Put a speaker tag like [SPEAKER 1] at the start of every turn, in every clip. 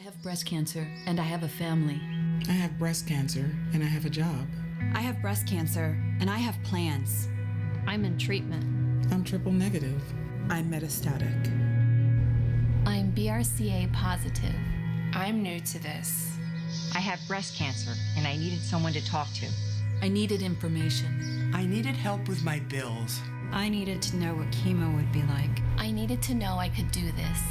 [SPEAKER 1] have breast cancer and I have a family.
[SPEAKER 2] I have breast cancer and I have a job.
[SPEAKER 3] I have breast cancer and I have plans.
[SPEAKER 4] I'm in treatment.
[SPEAKER 2] I'm triple negative.
[SPEAKER 5] I'm metastatic.
[SPEAKER 4] I'm BRCA positive.
[SPEAKER 6] I'm new to this.
[SPEAKER 7] I have breast cancer and I needed someone to talk to.
[SPEAKER 1] I needed information.
[SPEAKER 8] I needed help with my bills.
[SPEAKER 3] I needed to know what chemo would be like.
[SPEAKER 4] I needed to know I could do this.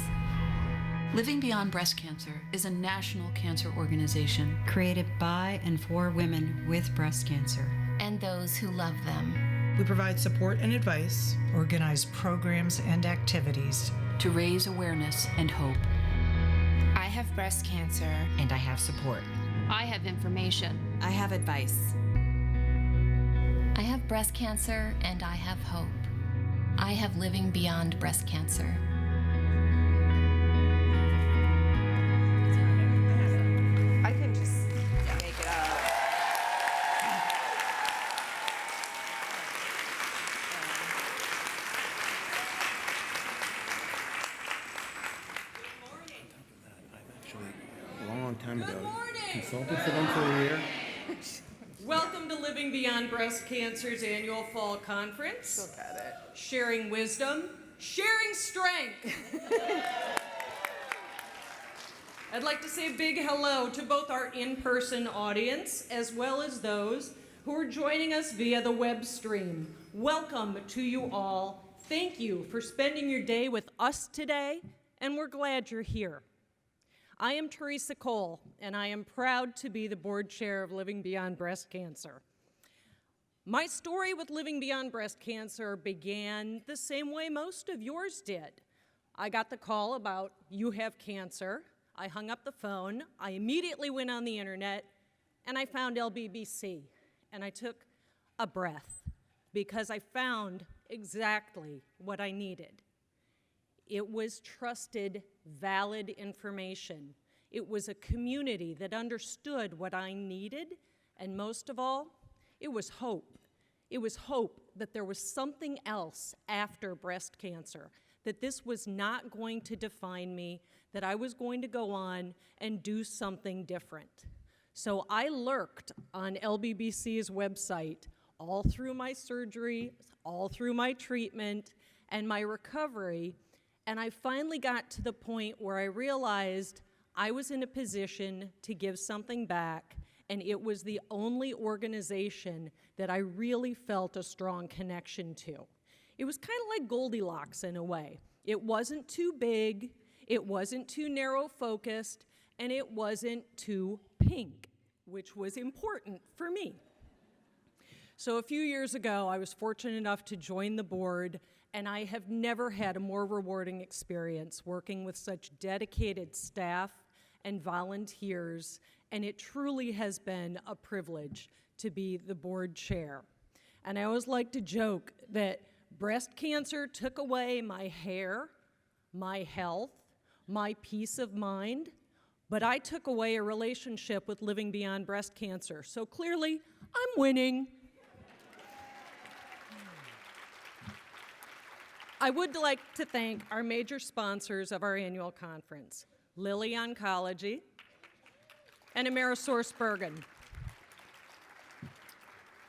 [SPEAKER 1] Living Beyond Breast Cancer is a national cancer organization
[SPEAKER 3] Created by and for women with breast cancer.
[SPEAKER 4] And those who love them.
[SPEAKER 5] We provide support and advice,
[SPEAKER 9] organize programs and activities
[SPEAKER 1] to raise awareness and hope.
[SPEAKER 6] I have breast cancer.
[SPEAKER 7] And I have support.
[SPEAKER 4] I have information.
[SPEAKER 3] I have advice.
[SPEAKER 4] I have breast cancer and I have hope. I have Living Beyond Breast Cancer.
[SPEAKER 6] I can just make it up.
[SPEAKER 10] A long time ago. Consulted for them for a year.
[SPEAKER 11] Welcome to Living Beyond Breast Cancer's annual fall conference.
[SPEAKER 6] Look at it.
[SPEAKER 11] Sharing wisdom, sharing strength. I'd like to say a big hello to both our in-person audience as well as those who are joining us via the web stream. Welcome to you all. Thank you for spending your day with us today, and we're glad you're here. I am Teresa Cole, and I am proud to be the board chair of Living Beyond Breast Cancer. My story with Living Beyond Breast Cancer began the same way most of yours did. I got the call about, you have cancer. I hung up the phone. I immediately went on the internet, and I found LBBC. And I took a breath because I found exactly what I needed. It was trusted, valid information. It was a community that understood what I needed, and most of all, it was hope. It was hope that there was something else after breast cancer, that this was not going to define me, that I was going to go on and do something different. So I lurked on LBBC's website all through my surgery, all through my treatment, and my recovery. And I finally got to the point where I realized I was in a position to give something back, and it was the only organization that I really felt a strong connection to. It was kind of like Goldilocks in a way. It wasn't too big, it wasn't too narrow-focused, and it wasn't too pink, which was important for me. So a few years ago, I was fortunate enough to join the board, and I have never had a more rewarding experience working with such dedicated staff and volunteers, and it truly has been a privilege to be the board chair. And I always like to joke that breast cancer took away my hair, my health, my peace of mind, but I took away a relationship with Living Beyond Breast Cancer. So clearly, I'm winning. I would like to thank our major sponsors of our annual conference, Lilly Oncology and AmerisourceBergen.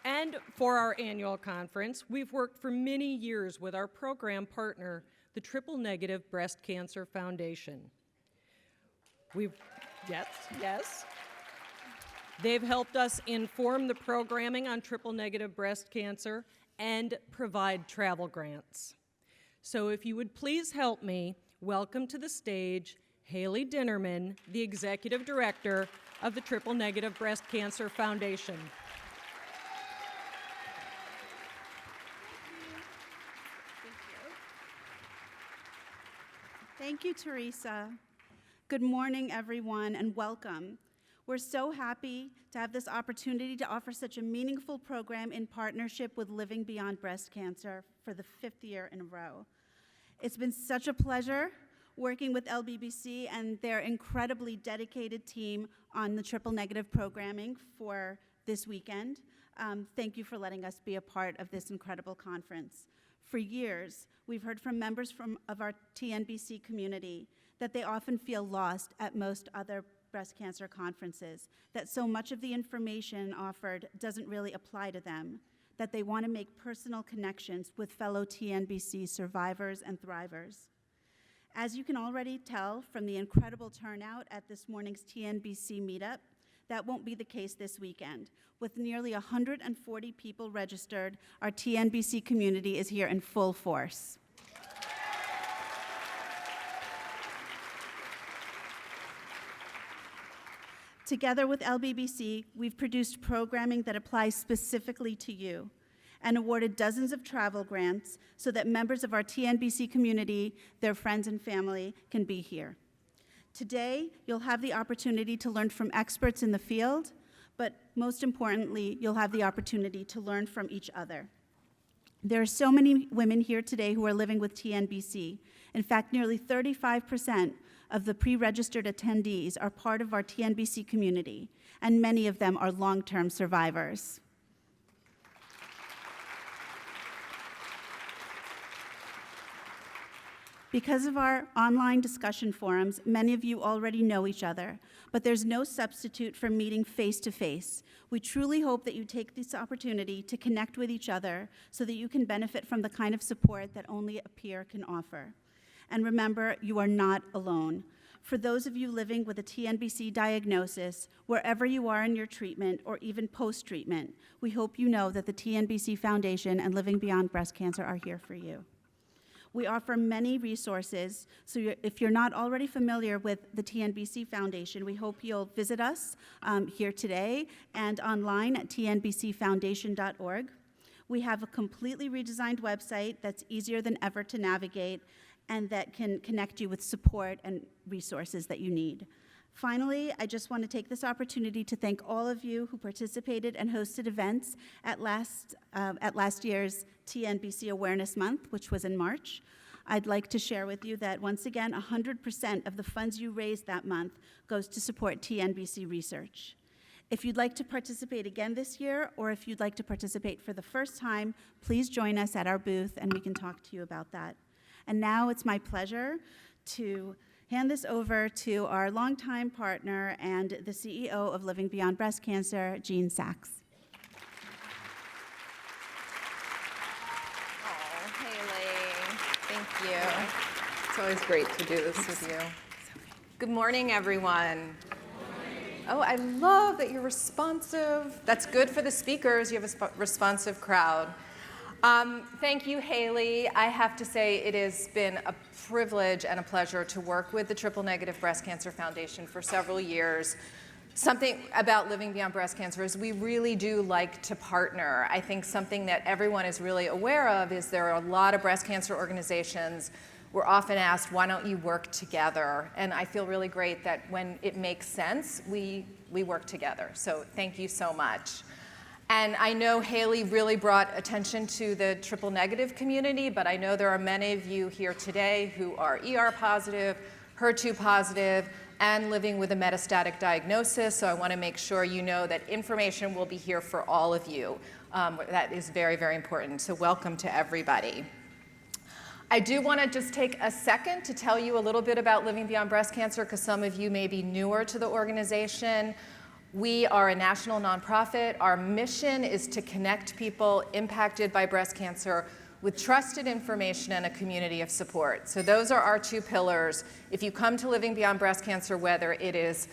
[SPEAKER 11] And for our annual conference, we've worked for many years with our program partner, the Triple Negative Breast Cancer Foundation. Yes. They've helped us inform the programming on triple negative breast cancer and provide travel grants. So if you would please help me welcome to the stage Haley Dinnerman, the Executive Director of the Triple Negative Breast Cancer Foundation.
[SPEAKER 12] Thank you, Teresa. Good morning, everyone, and welcome. We're so happy to have this opportunity to offer such a meaningful program in partnership with Living Beyond Breast Cancer for the 5th year in a row. It's been such a pleasure working with LBBC and their incredibly dedicated team on the triple negative programming for this weekend. Thank you for letting us be a part of this incredible conference. For years, we've heard from members of our TNBC community that they often feel lost at most other breast cancer conferences, that so much of the information offered doesn't really apply to them, that they want to make personal connections with fellow TNBC survivors and thrivers. As you can already tell from the incredible turnout at this morning's TNBC meetup, that won't be the case this weekend. With nearly 140 people registered, our TNBC community is here in full force. Together with LBBC, we've produced programming that applies specifically to you and awarded dozens of travel grants so that members of our TNBC community, their friends and family, can be here. Today, you'll have the opportunity to learn from experts in the field, but most importantly, you'll have the opportunity to learn from each other. There are so many women here today who are living with TNBC. In fact, nearly 35% of the pre-registered attendees are part of our TNBC community, and many of them are long-term survivors. Because of our online discussion forums, many of you already know each other, but there's no substitute for meeting face-to-face. We truly hope that you take this opportunity to connect with each other so that you can benefit from the kind of support that only a peer can offer. And remember, you are not alone. For those of you living with a TNBC diagnosis, wherever you are in your treatment or even post-treatment, we hope you know that the TNBC Foundation and Living Beyond Breast Cancer are here for you. We offer many resources, so if you're not already familiar with the TNBC Foundation, we hope you'll visit us here today and online at tnbcfoundation.org. We have a completely redesigned website that's easier than ever to navigate and that can connect you with support and resources that you need. Finally, I just want to take this opportunity to thank all of you who participated and hosted events at last year's TNBC Awareness Month, which was in March. I'd like to share with you that once again, 100% of the funds you raised that month goes to support TNBC research. If you'd like to participate again this year, or if you'd like to participate for the first time, please join us at our booth and we can talk to you about that. And now it's my pleasure to hand this over to our longtime partner and the CEO of Living Beyond Breast Cancer, Jean Sachs.
[SPEAKER 6] Oh, Haley, thank you. It's always great to do this with you. Good morning, everyone. Oh, I love that you're responsive. That's good for the speakers. You have a responsive crowd. Thank you, Haley. I have to say it has been a privilege and a pleasure to work with the Triple Negative Breast Cancer Foundation for several years. Something about Living Beyond Breast Cancer is we really do like to partner. I think something that everyone is really aware of is there are a lot of breast cancer organizations. We're often asked, why don't you work together? And I feel really great that when it makes sense, we work together. So thank you so much. And I know Haley really brought attention to the triple negative community, but I know there are many of you here today who are ER positive, HER2 positive, and living with a metastatic diagnosis. So I want to make sure you know that information will be here for all of you. That is very, very important. So welcome to everybody. I do want to just take a second to tell you a little bit about Living Beyond Breast Cancer, because some of you may be newer to the organization. We are a national nonprofit. Our mission is to connect people impacted by breast cancer with trusted information and a community of support. So those are our two pillars. If you come to Living Beyond Breast Cancer, whether it is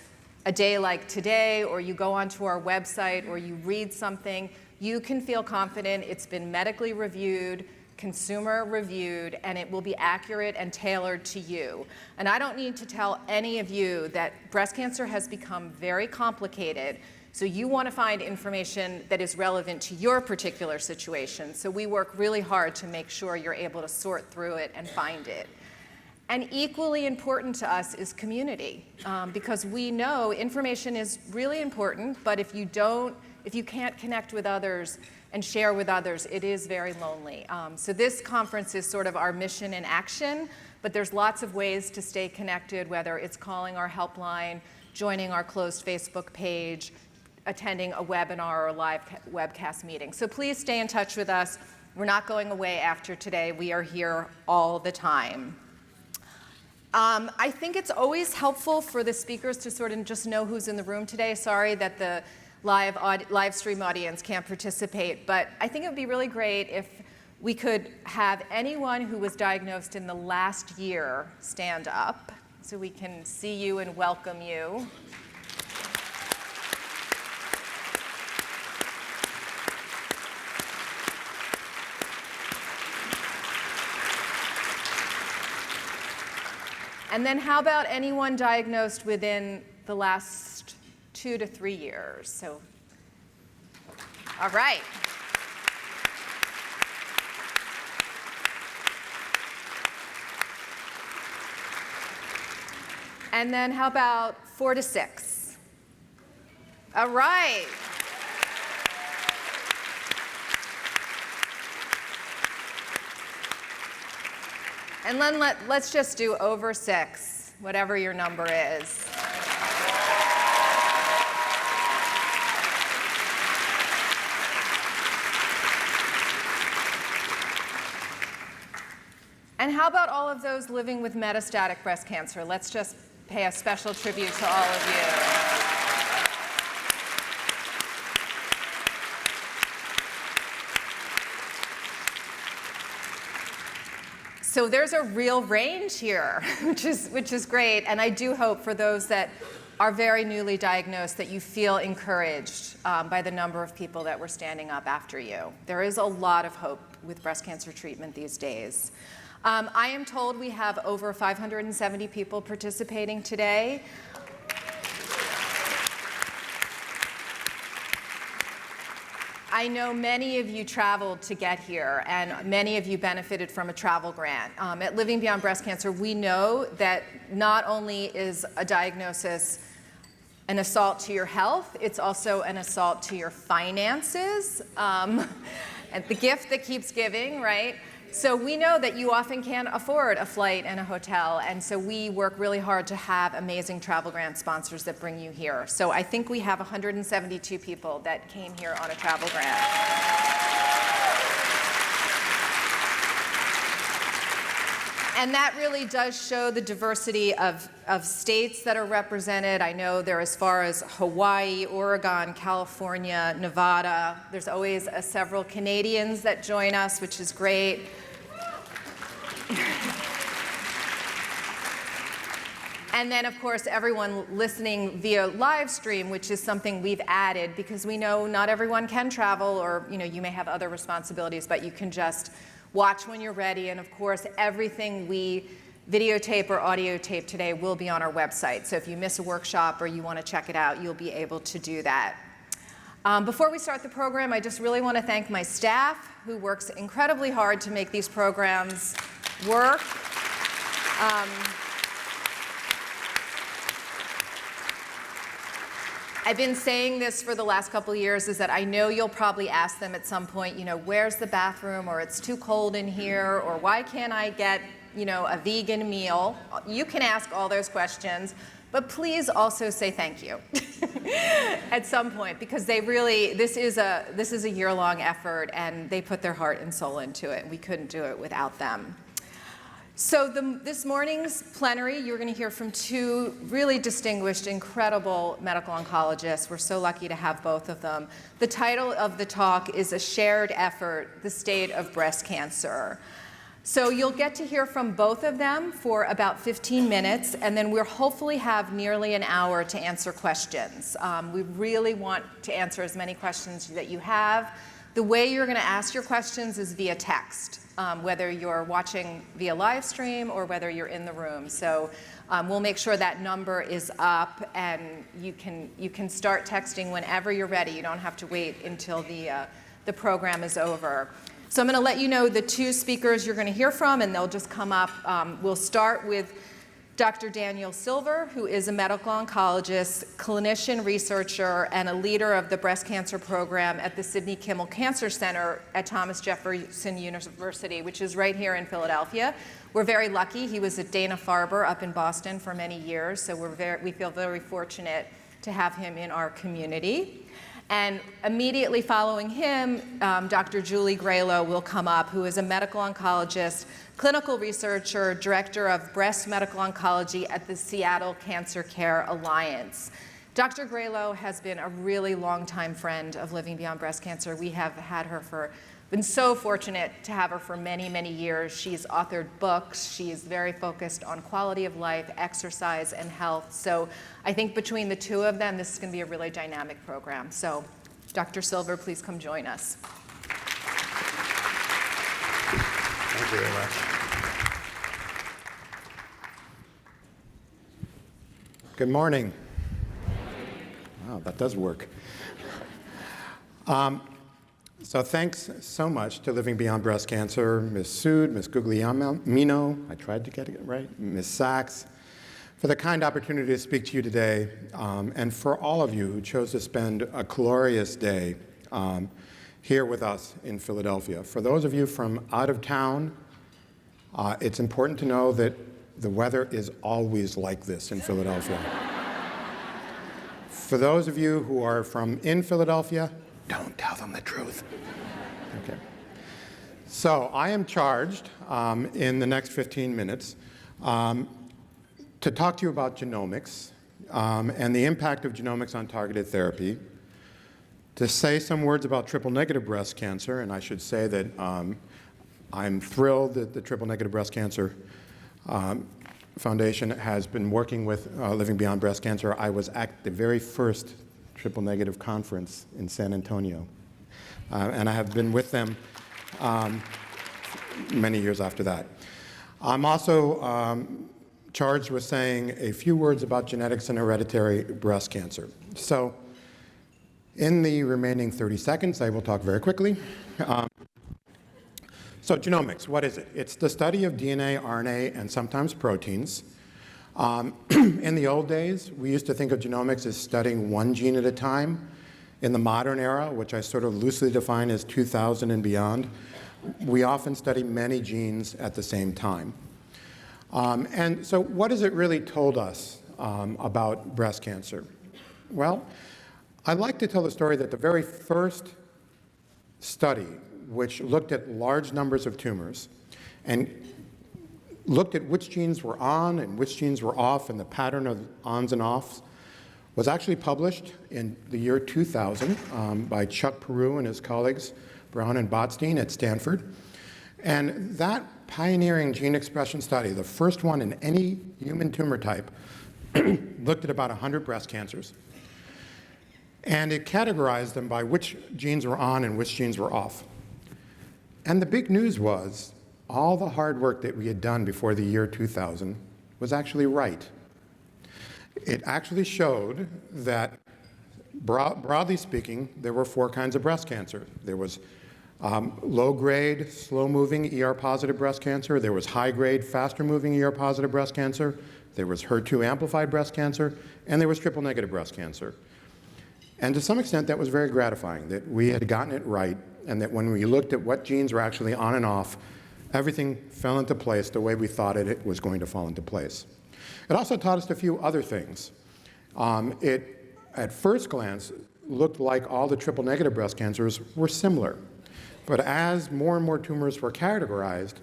[SPEAKER 6] a day like today, or you go onto our website, or you read something, you can feel confident it's been medically reviewed, consumer reviewed, and it will be accurate and tailored to you. And I don't need to tell any of you that breast cancer has become very complicated, so you want to find information that is relevant to your particular situation. So we work really hard to make sure you're able to sort through it and find it. And equally important to us is community, because we know information is really important, but if you can't connect with others and share with others, it is very lonely. So this conference is sort of our mission in action, but there's lots of ways to stay connected, whether it's calling our helpline, joining our closed Facebook page, attending a webinar or a live webcast meeting. So please stay in touch with us. We're not going away after today. We are here all the time. I think it's always helpful for the speakers to sort of just know who's in the room today. Sorry that the live stream audience can't participate, but I think it would be really great if we could have anyone who was diagnosed in the last year stand up so we can see you and welcome you. And then how about anyone diagnosed within the last 2 to 3 years? So, all right. And then how about 4 to 6? All right. And then let's just do over 6, whatever your number is. And how about all of those living with metastatic breast cancer? Let's just pay a special tribute to all of you. So there's a real range here, which is great. And I do hope for those that are very newly diagnosed that you feel encouraged by the number of people that were standing up after you. There is a lot of hope with breast cancer treatment these days. I am told we have over 570 people participating today. I know many of you traveled to get here, and many of you benefited from a travel grant. At Living Beyond Breast Cancer, we know that not only is a diagnosis an assault to your health, it's also an assault to your finances, and the gift that keeps giving, right? So we know that you often can't afford a flight and a hotel, and so we work really hard to have amazing travel grant sponsors that bring you here. So I think we have 172 people that came here on a travel grant. And that really does show the diversity of states that are represented. I know they're as far as Hawaii, Oregon, California, Nevada. There's always several Canadians that join us, which is great. And then, of course, everyone listening via live stream, which is something we've added because we know not everyone can travel, or you may have other responsibilities, but you can just watch when you're ready. And of course, everything we videotape or audio tape today will be on our website. So if you miss a workshop or you want to check it out, you'll be able to do that. Before we start the program, I just really want to thank my staff, who works incredibly hard to make these programs work. I've been saying this for the last couple of years, is that I know you'll probably ask them at some point, where's the bathroom, or it's too cold in here, or why can't I get, a vegan meal? You can ask all those questions, but please also say thank you at some point, because this is a year-long effort, and they put their heart and soul into it, and we couldn't do it without them. So this morning's plenary, you're going to hear from 2 really distinguished, incredible medical oncologists. We're so lucky to have both of them. The title of the talk is A Shared Effort, The State of Breast Cancer. So you'll get to hear from both of them for about 15 minutes, and then we'll hopefully have nearly an hour to answer questions. We really want to answer as many questions that you have. The way you're going to ask your questions is via text. Whether you're watching via live stream or whether you're in the room. So we'll make sure that number is up, and you can start texting whenever you're ready. You don't have to wait until the program is over. So I'm going to let you know the 2 speakers you're going to hear from, and they'll just come up. We'll start with Dr. Daniel Silver, who is a medical oncologist, clinician researcher, and a leader of the breast cancer program at the Sidney Kimmel Cancer Center at Thomas Jefferson University, which is right here in Philadelphia. We're very lucky. He was at Dana-Farber up in Boston for many years, so we feel very fortunate to have him in our community. And immediately following him, Dr. Julie Gralow will come up, who is a medical oncologist, clinical researcher, director of breast medical oncology at the Seattle Cancer Care Alliance. Dr. Gralow has been a really long-time friend of Living Beyond Breast Cancer. We have had her been so fortunate to have her for many, many years. She's authored books. She's very focused on quality of life, exercise, and health. So I think between the two of them, this is going to be a really dynamic program. So Dr. Silver, please come join us.
[SPEAKER 10] Thank you very much. Good morning. Wow, that does work. So thanks so much to Living Beyond Breast Cancer, Ms. Sood, Ms. Guglielmino, I tried to get it right, Ms. Sachs, for the kind opportunity to speak to you today, and for all of you who chose to spend a glorious day here with us in Philadelphia. For those of you from out of town, it's important to know that the weather is always like this in Philadelphia. For those of you who are from in Philadelphia, don't tell them the truth. Okay. So I am charged in the next 15 minutes to talk to you about genomics and the impact of genomics on targeted therapy, to say some words about triple-negative breast cancer, and I should say that I'm thrilled that the Triple-Negative Breast Cancer Foundation has been working with Living Beyond Breast Cancer. I was at the very first triple-negative conference in San Antonio, and I have been with them many years after that. I'm also charged with saying a few words about genetics and hereditary breast cancer. So in the remaining 30 seconds, I will talk very quickly. So genomics, what is it? It's the study of DNA, RNA, and sometimes proteins. In the old days, we used to think of genomics as studying one gene at a time. In the modern era, which I sort of loosely define as 2000 and beyond, we often study many genes at the same time. And so what has it really told us about breast cancer? Well, I'd like to tell the story that the very first study, which looked at large numbers of tumors and looked at which genes were on and which genes were off and the pattern of ons and offs, was actually published in the year 2000 by Chuck Peru and his colleagues, Brown and Botstein at Stanford. And that pioneering gene expression study, the first one in any human tumor type, looked at about 100 breast cancers. And it categorized them by which genes were on and which genes were off. And the big news was all the hard work that we had done before the year 2000 was actually right. It actually showed that, broadly speaking, there were 4 kinds of breast cancer. There was low-grade, slow-moving ER-positive breast cancer. There was high-grade, faster-moving ER-positive breast cancer. There was HER2-amplified breast cancer. And there was triple-negative breast cancer. And to some extent, that was very gratifying, that we had gotten it right, and that when we looked at what genes were actually on and off, everything fell into place the way we thought it was going to fall into place. It also taught us a few other things. It, at first glance, looked like all the triple-negative breast cancers were similar. But as more and more tumors were categorized,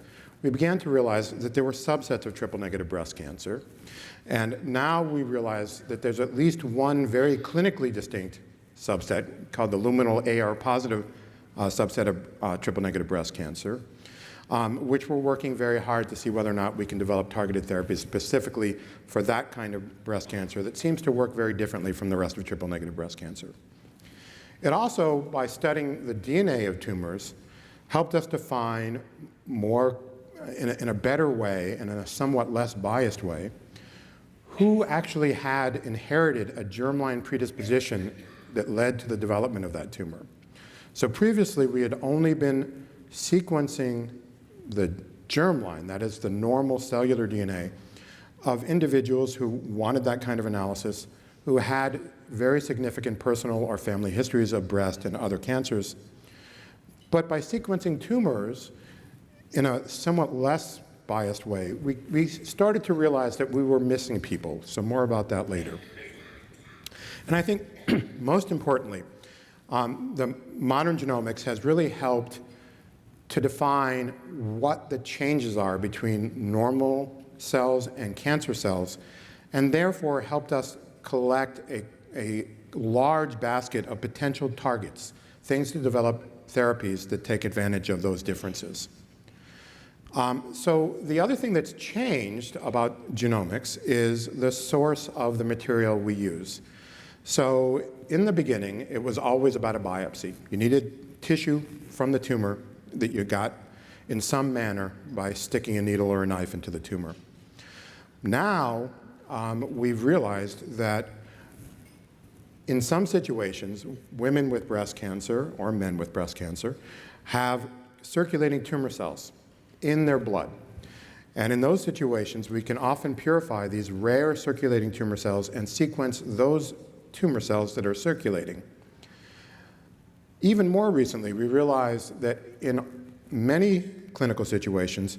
[SPEAKER 10] we began to realize that there were subsets of triple-negative breast cancer. And now we realize that there's at least one very clinically distinct subset called the luminal AR-positive subset of triple-negative breast cancer, which we're working very hard to see whether or not we can develop targeted therapies specifically for that kind of breast cancer that seems to work very differently from the rest of triple-negative breast cancer. It also, by studying the DNA of tumors, helped us define more, in a better way and in a somewhat less biased way, who actually had inherited a germline predisposition that led to the development of that tumor. So previously, we had only been sequencing the germline, that is the normal cellular DNA, of individuals who wanted that kind of analysis, who had very significant personal or family histories of breast and other cancers. But by sequencing tumors in a somewhat less biased way, we started to realize that we were missing people. So more about that later. And I think most importantly, the modern genomics has really helped to define what the changes are between normal cells and cancer cells, and therefore helped us collect a large basket of potential targets, things to develop therapies that take advantage of those differences. So the other thing that's changed about genomics is the source of the material we use. So in the beginning, it was always about a biopsy. You needed tissue from the tumor that you got in some manner by sticking a needle or a knife into the tumor. Now, we've realized that in some situations, women with breast cancer or men with breast cancer have circulating tumor cells in their blood. And in those situations, we can often purify these rare circulating tumor cells and sequence those tumor cells that are circulating. Even more recently, we realized that in many clinical situations,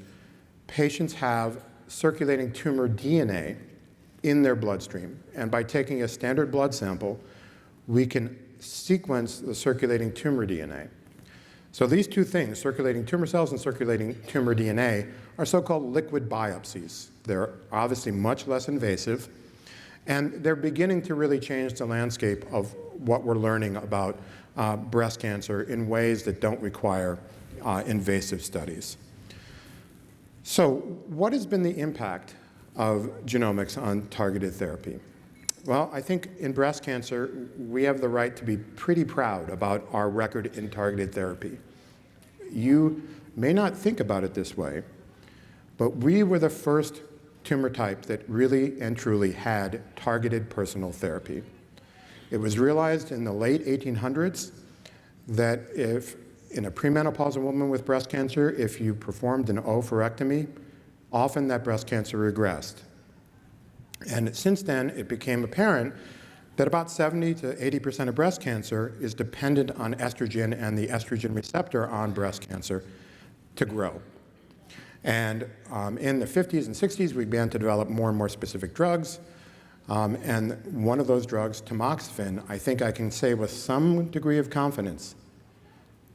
[SPEAKER 10] patients have circulating tumor DNA in their bloodstream. And by taking a standard blood sample, we can sequence the circulating tumor DNA. So these two things, circulating tumor cells and circulating tumor DNA, are so-called liquid biopsies. They're obviously much less invasive, and they're beginning to really change the landscape of what we're learning about breast cancer in ways that don't require invasive studies. So what has been the impact of genomics on targeted therapy? Well, I think in breast cancer, we have the right to be pretty proud about our record in targeted therapy. You may not think about it this way, but we were the first tumor type that really and truly had targeted personal therapy. It was realized in the late 1800s that if in a premenopausal woman with breast cancer, if you performed an oophorectomy, often that breast cancer regressed. And since then, it became apparent that about 70 to 80% of breast cancer is dependent on estrogen and the estrogen receptor on breast cancer to grow. And in the 50s and 60s, we began to develop more and more specific drugs. And one of those drugs, tamoxifen, I think I can say with some degree of confidence,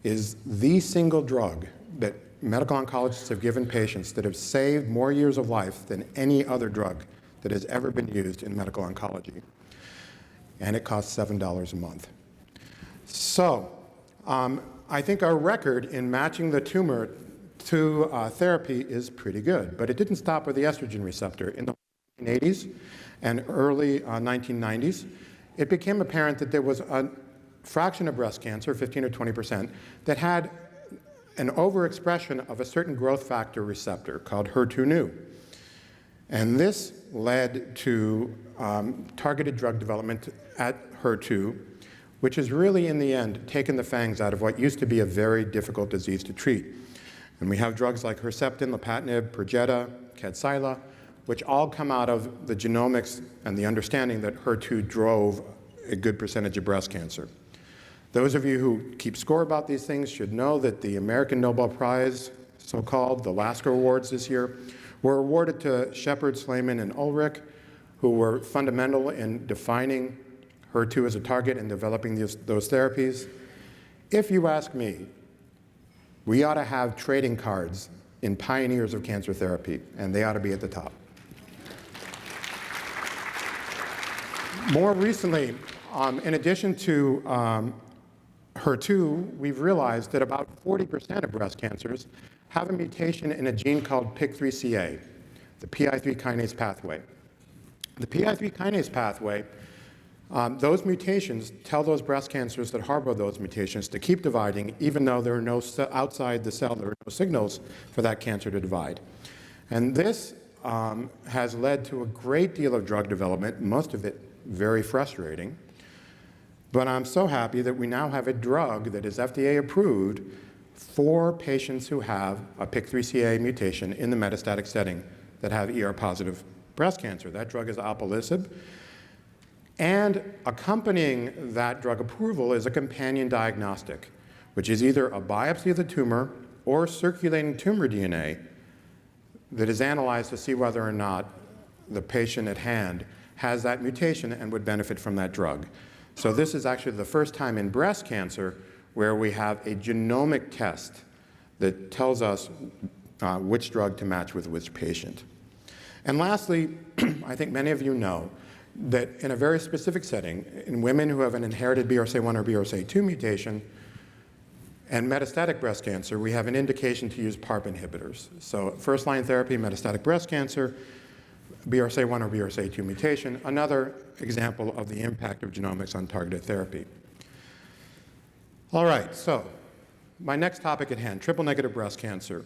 [SPEAKER 10] is the single drug that medical oncologists have given patients that have saved more years of life than any other drug that has ever been used in medical oncology. And it costs $7 a month. So I think our record in matching the tumor to therapy is pretty good, but it didn't stop with the estrogen receptor. In the 1980s and early 1990s, it became apparent that there was a fraction of breast cancer, 15 or 20%, that had an overexpression of a certain growth factor receptor called HER2/neu. And this led to targeted drug development at HER2, which has really, in the end, taken the fangs out of what used to be a very difficult disease to treat. And we have drugs like Herceptin, Lapatinib, Perjeta, Kadcyla, which all come out of the genomics and the understanding that HER2 drove a good percentage of breast cancer. Those of you who keep score about these things should know that the American Nobel Prize, so-called, the Lasker Awards this year, were awarded to Shepard, Slayman, and Ulrich, who were fundamental in defining HER2 as a target and developing those therapies. If you ask me, we ought to have trading cards in pioneers of cancer therapy, and they ought to be at the top. More recently, in addition to HER2, we've realized that about 40% of breast cancers have a mutation in a gene called PIK3CA, the PI3 kinase pathway. The PI3 kinase pathway, those mutations tell those breast cancers that harbor those mutations to keep dividing, even though there are no outside the cell, there are no signals for that cancer to divide. And this has led to a great deal of drug development, most of it very frustrating. But I'm so happy that we now have a drug that is FDA approved for patients who have a PIK3CA mutation in the metastatic setting that have ER-positive breast cancer. That drug is alpelisib. And accompanying that drug approval is a companion diagnostic, which is either a biopsy of the tumor or circulating tumor DNA that is analyzed to see whether or not the patient at hand has that mutation and would benefit from that drug. So this is actually the first time in breast cancer where we have a genomic test that tells us which drug to match with which patient. And lastly, I think many of you know that in a very specific setting, in women who have an inherited BRCA1 or BRCA2 mutation and metastatic breast cancer, we have an indication to use PARP inhibitors. So first-line therapy, metastatic breast cancer, BRCA1 or BRCA2 mutation, another example of the impact of genomics on targeted therapy. All right, so my next topic at hand, triple-negative breast cancer.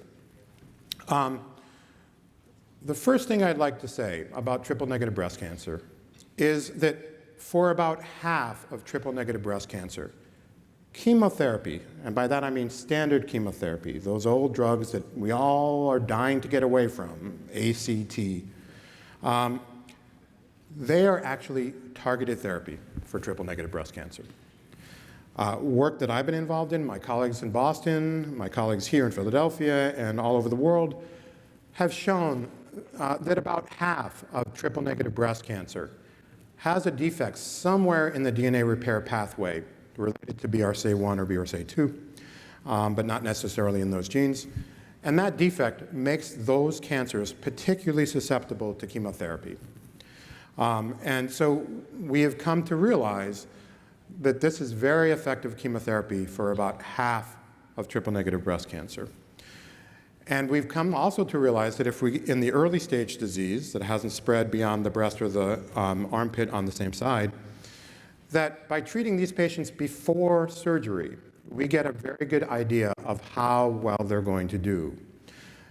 [SPEAKER 10] The first thing I'd like to say about triple-negative breast cancer is that for about half of triple-negative breast cancer, chemotherapy, and by that I mean standard chemotherapy, those old drugs that we all are dying to get away from, ACT, they are actually targeted therapy for triple-negative breast cancer. Work that I've been involved in, my colleagues in Boston, my colleagues here in Philadelphia, and all over the world have shown that about half of triple-negative breast cancer has a defect somewhere in the DNA repair pathway related to BRCA1 or BRCA2, but not necessarily in those genes. And that defect makes those cancers particularly susceptible to chemotherapy. And so we have come to realize that this is very effective chemotherapy for about half of triple-negative breast cancer. And we've come also to realize that if we, in the early stage disease that hasn't spread beyond the breast or the armpit on the same side, that by treating these patients before surgery, we get a very good idea of how well they're going to do.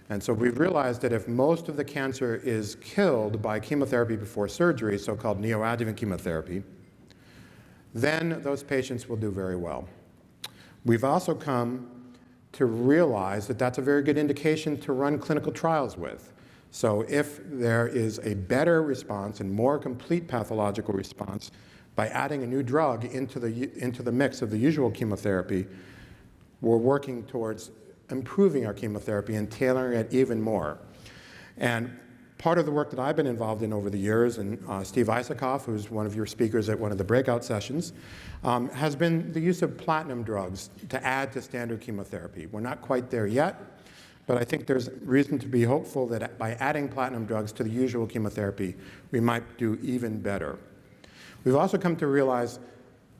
[SPEAKER 10] And so we've realized that if most of the cancer is killed by chemotherapy before surgery, so-called neoadjuvant chemotherapy, then those patients will do very well. We've also come to realize that that's a very good indication to run clinical trials with. So if there is a better response and more complete pathological response by adding a new drug into the mix of the usual chemotherapy, we're working towards improving our chemotherapy and tailoring it even more. And part of the work that I've been involved in over the years, and Steve Isakoff, who's one of your speakers at one of the breakout sessions, has been the use of platinum drugs to add to standard chemotherapy. We're not quite there yet, but I think there's reason to be hopeful that by adding platinum drugs to the usual chemotherapy, we might do even better. We've also come to realize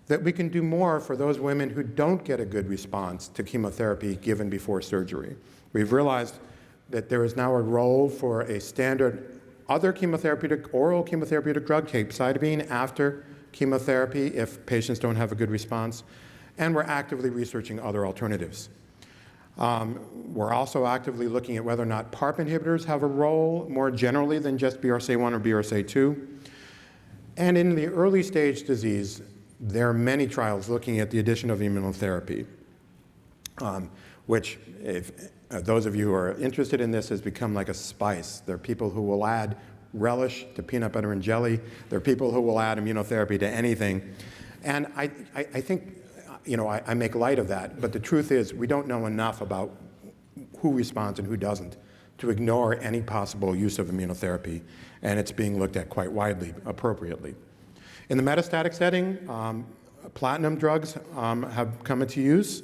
[SPEAKER 10] that we can do more for those women who don't get a good response to chemotherapy given before surgery. We've realized that there is now a role for a standard other chemotherapeutic, oral chemotherapeutic drug, capecitabine, after chemotherapy if patients don't have a good response, and we're actively researching other alternatives. We're also actively looking at whether or not PARP inhibitors have a role more generally than just BRCA1 or BRCA2. And in the early stage disease, there are many trials looking at the addition of immunotherapy, which, if those of you who are interested in this, has become like a spice. There are people who will add relish to peanut butter and jelly. There are people who will add immunotherapy to anything. And I think, I make light of that, but the truth is we don't know enough about who responds and who doesn't to ignore any possible use of immunotherapy, and it's being looked at quite widely, appropriately. In the metastatic setting, platinum drugs have come into use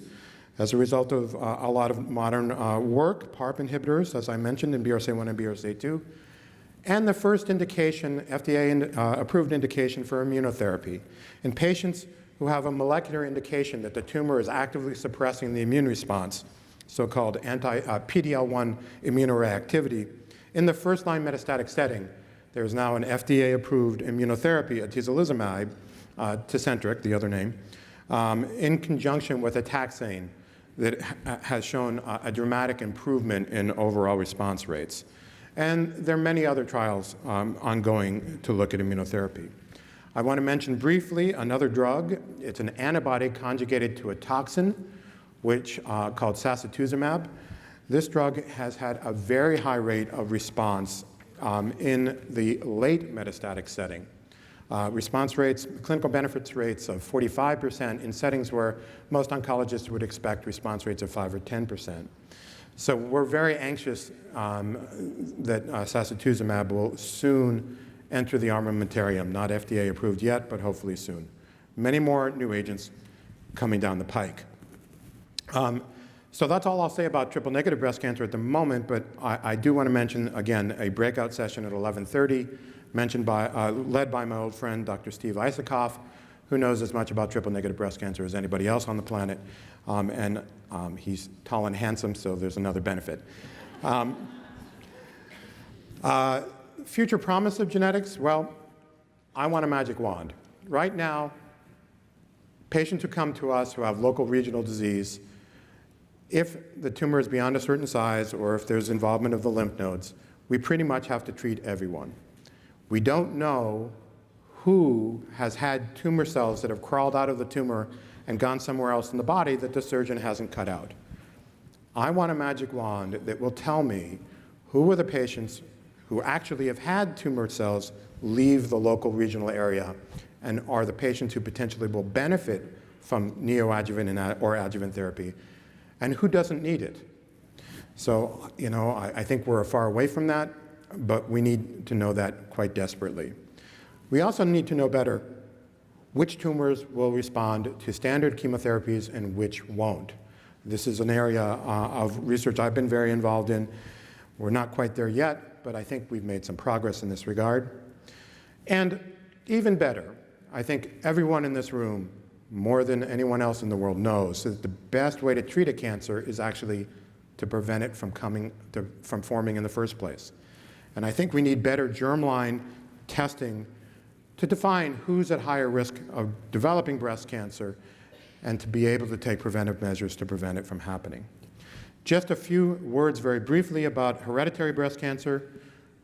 [SPEAKER 10] as a result of a lot of modern work, PARP inhibitors, as I mentioned, in BRCA1 and BRCA2, and the first indication, FDA-approved indication for immunotherapy in patients who have a molecular indication that the tumor is actively suppressing the immune response, so-called PD-L1 immunoreactivity. In the first-line metastatic setting, there is now an FDA-approved immunotherapy, atezolizumab, Tecentriq, the other name, in conjunction with a taxane that has shown a dramatic improvement in overall response rates. And there are many other trials ongoing to look at immunotherapy. I want to mention briefly another drug. It's an antibody conjugated to a toxin, which called sacituzumab. This drug has had a very high rate of response in the late metastatic setting. Response rates, clinical benefits rates of 45% in settings where most oncologists would expect response rates of 5 or 10%. So we're very anxious that sacituzumab will soon enter the armamentarium, not FDA approved yet, but hopefully soon. many more new agents coming down the pike. So that's all I'll say about triple-negative breast cancer at the moment, but I do want to mention, again, a breakout session at 11:30, led by my old friend, Dr. Steve Isakoff, who knows as much about triple-negative breast cancer as anybody else on the planet, and he's tall and handsome, so there's another benefit. Future promise of genetics, well, I want a magic wand. Right now, patients who come to us who have local regional disease, if the tumor is beyond a certain size or if there's involvement of the lymph nodes, we pretty much have to treat everyone. We don't know who has had tumor cells that have crawled out of the tumor and gone somewhere else in the body that the surgeon hasn't cut out. I want a magic wand that will tell me who are the patients who actually have had tumor cells leave the local regional area and are the patients who potentially will benefit from neoadjuvant or adjuvant therapy, and who doesn't need it. So, I think we're far away from that, but we need to know that quite desperately. We also need to know better which tumors will respond to standard chemotherapies and which won't. This is an area of research I've been very involved in. We're not quite there yet, but I think we've made some progress in this regard. And even better, I think everyone in this room, more than anyone else in the world, knows that the best way to treat a cancer is actually to prevent it from forming in the first place. And I think we need better germline testing to define who's at higher risk of developing breast cancer and to be able to take preventive measures to prevent it from happening. Just a few words very briefly about hereditary breast cancer.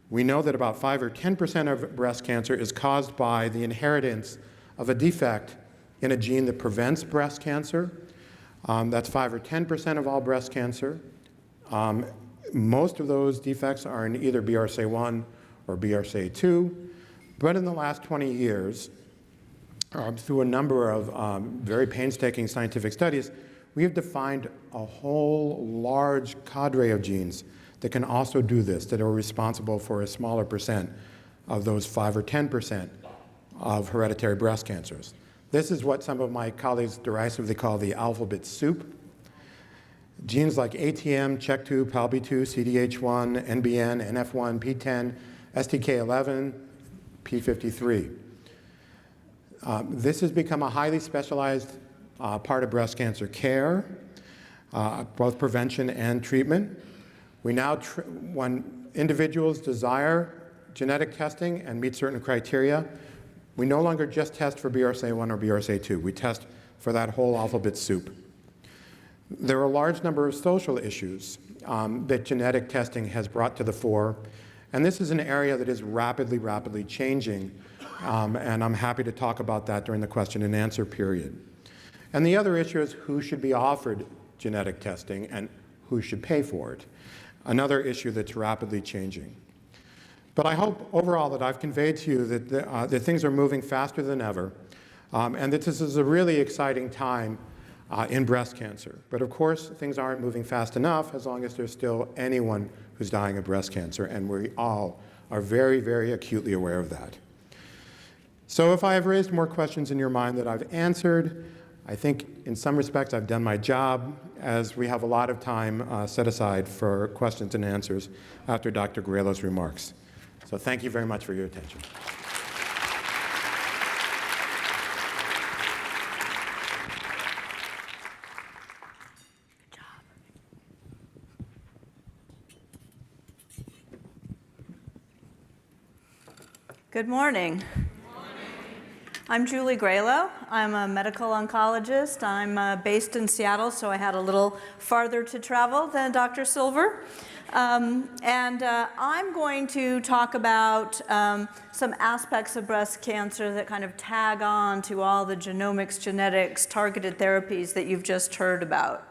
[SPEAKER 10] We know that about 5 or 10% of breast cancer is caused by the inheritance of a defect in a gene that prevents breast cancer. That's 5 or 10% of all breast cancer. Most of those defects are in either BRCA1 or BRCA2. But in the last 20 years, through a number of very painstaking scientific studies, we have defined a whole large cadre of genes that can also do this, that are responsible for a smaller percent of those 5 or 10% of hereditary breast cancers. This is what some of my colleagues derisively call the alphabet soup. Genes like ATM, CHEK2, PALB2, CDH1, NBN, NF1, PTEN, STK11, P53. This has become a highly specialized part of breast cancer care, both prevention and treatment. We now, when individuals desire genetic testing and meet certain criteria, we no longer just test for BRCA1 or BRCA2. We test for that whole alphabet soup. There are a large number of social issues that genetic testing has brought to the fore, and this is an area that is rapidly, rapidly changing, and I'm happy to talk about that during the question and answer period. And the other issue is who should be offered genetic testing and who should pay for it. Another issue that's rapidly changing. But I hope overall that I've conveyed to you that things are moving faster than ever, and that this is a really exciting time in breast cancer. But of course, things aren't moving fast enough as long as there's still anyone who's dying of breast cancer, and we all are very, very acutely aware of that. So if I have raised more questions in your mind that I've answered, I think in some respects I've done my job, as we have a lot of time set aside for questions and answers after Dr. Gralow's remarks. So thank you very much for your attention.
[SPEAKER 13] Good morning. I'm Julie Gralow. I'm a medical oncologist. I'm based in Seattle, so I had a little farther to travel than Dr. Silver. I'm going to talk about some aspects of breast cancer that kind of tag on to all the genomics, genetics, targeted therapies that you've just heard about.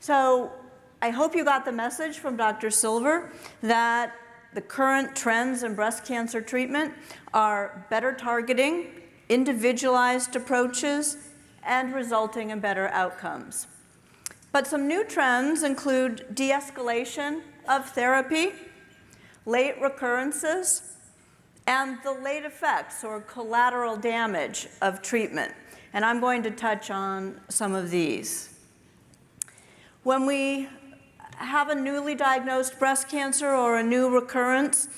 [SPEAKER 13] So I hope you got the message from Dr. Silver that the current trends in breast cancer treatment are better targeting, individualized approaches, and resulting in better outcomes. But some new trends include de-escalation of therapy, late recurrences, and the late effects or collateral damage of treatment. And I'm going to touch on some of these. When we have a newly diagnosed breast cancer or a new recurrence,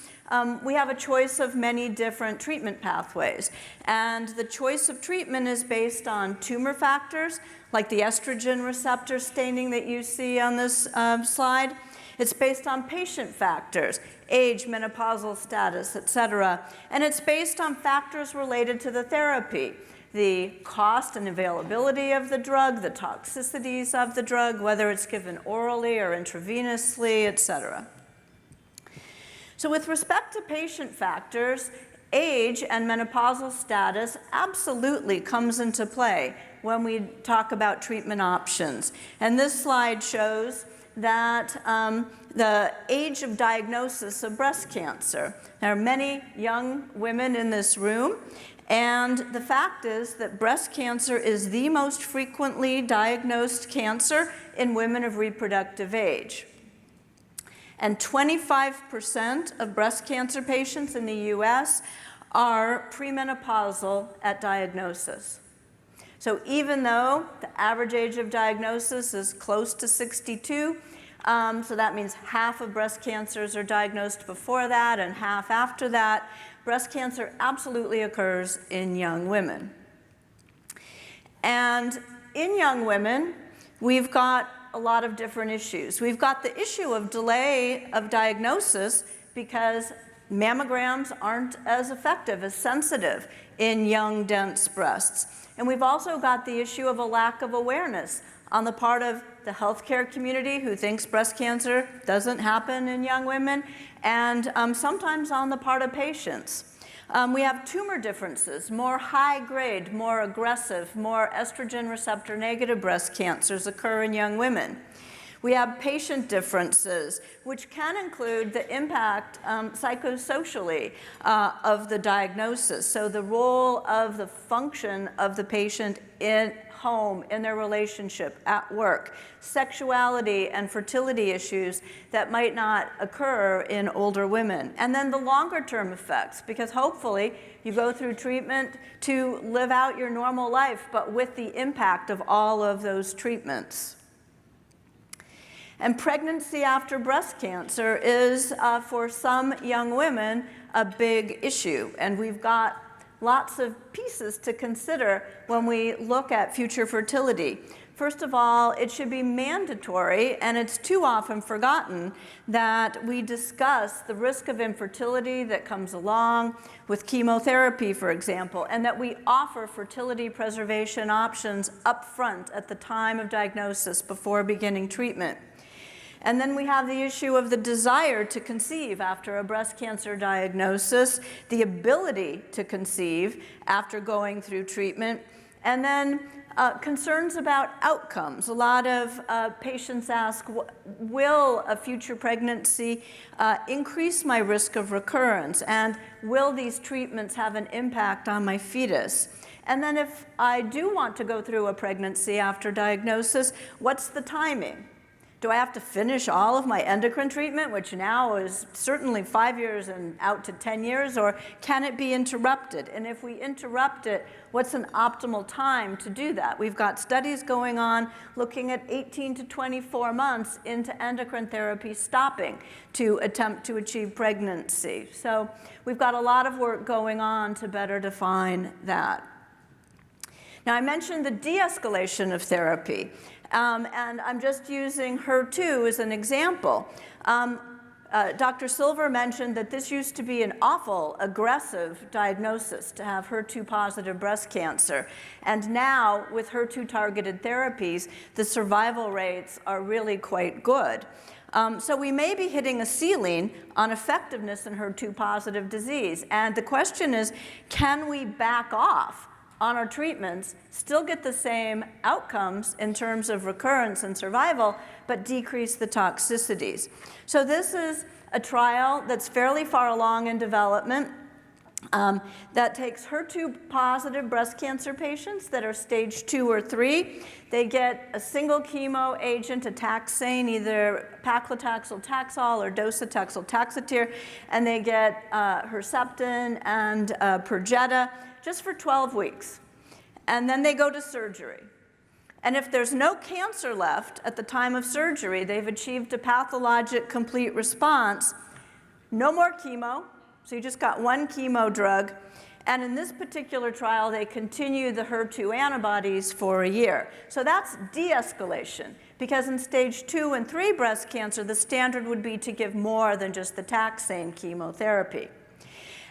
[SPEAKER 13] we have a choice of many different treatment pathways. And the choice of treatment is based on tumor factors, like the estrogen receptor staining that you see on this slide. It's based on patient factors, age, menopausal status, et cetera. And it's based on factors related to the therapy, the cost and availability of the drug, the toxicities of the drug, whether it's given orally or intravenously, et cetera. So with respect to patient factors, age and menopausal status absolutely comes into play when we talk about treatment options. And this slide shows that the age of diagnosis of breast cancer. There are many young women in this room, and the fact is that breast cancer is the most frequently diagnosed cancer in women of reproductive age. And 25% of breast cancer patients in the US are premenopausal at diagnosis. So even though the average age of diagnosis is close to 62, so that means half of breast cancers are diagnosed before that and half after that, breast cancer absolutely occurs in young women. And in young women, we've got a lot of different issues. We've got the issue of delay of diagnosis because mammograms aren't as effective, as sensitive in young, dense breasts. And we've also got the issue of a lack of awareness on the part of the healthcare community who thinks breast cancer doesn't happen in young women, and sometimes on the part of patients. We have tumor differences. More high-grade, more aggressive, more estrogen receptor negative breast cancers occur in young women. We have patient differences, which can include the impact psychosocially of the diagnosis. So the role of the function of the patient in home, in their relationship, at work, sexuality and fertility issues that might not occur in older women. And then the longer term effects, because hopefully you go through treatment to live out your normal life, but with the impact of all of those treatments. And pregnancy after breast cancer is, for some young women, a big issue. And we've got lots of pieces to consider when we look at future fertility. First of all, it should be mandatory, and it's too often forgotten, that we discuss the risk of infertility that comes along with chemotherapy, for example, and that we offer fertility preservation options up front at the time of diagnosis before beginning treatment. And then we have the issue of the desire to conceive after a breast cancer diagnosis, the ability to conceive after going through treatment, and then concerns about outcomes. A lot of patients ask, will a future pregnancy increase my risk of recurrence? And will these treatments have an impact on my fetus? And then if I do want to go through a pregnancy after diagnosis, what's the timing? Do I have to finish all of my endocrine treatment, which now is certainly 5 years and out to 10 years, or can it be interrupted? And if we interrupt it, what's an optimal time to do that? We've got studies going on looking at 18 to 24 months into endocrine therapy stopping to attempt to achieve pregnancy. So we've got a lot of work going on to better define that. Now, I mentioned the de-escalation of therapy. And I'm just using HER2 as an example. Dr. Silver mentioned that this used to be an awful, aggressive diagnosis to have HER2-positive breast cancer. And now, with HER2-targeted therapies, the survival rates are really quite good. So we may be hitting a ceiling on effectiveness in HER2-positive disease. And the question is, can we back off on our treatments, still get the same outcomes in terms of recurrence and survival, but decrease the toxicities? So this is a trial that's fairly far along in development. that takes HER2-positive breast cancer patients that are stage 2 or 3. They get a single chemo agent, a taxane, either paclitaxel Taxol or docetaxel Taxotere, and they get Herceptin and Perjeta just for 12 weeks. And then they go to surgery. And if there's no cancer left at the time of surgery, they've achieved a pathologic complete response, no more chemo, so you just got one chemo drug. And in this particular trial, they continue the HER2 antibodies for a year. So that's de-escalation, because in stage 2 and 3 breast cancer, the standard would be to give more than just the taxane chemotherapy.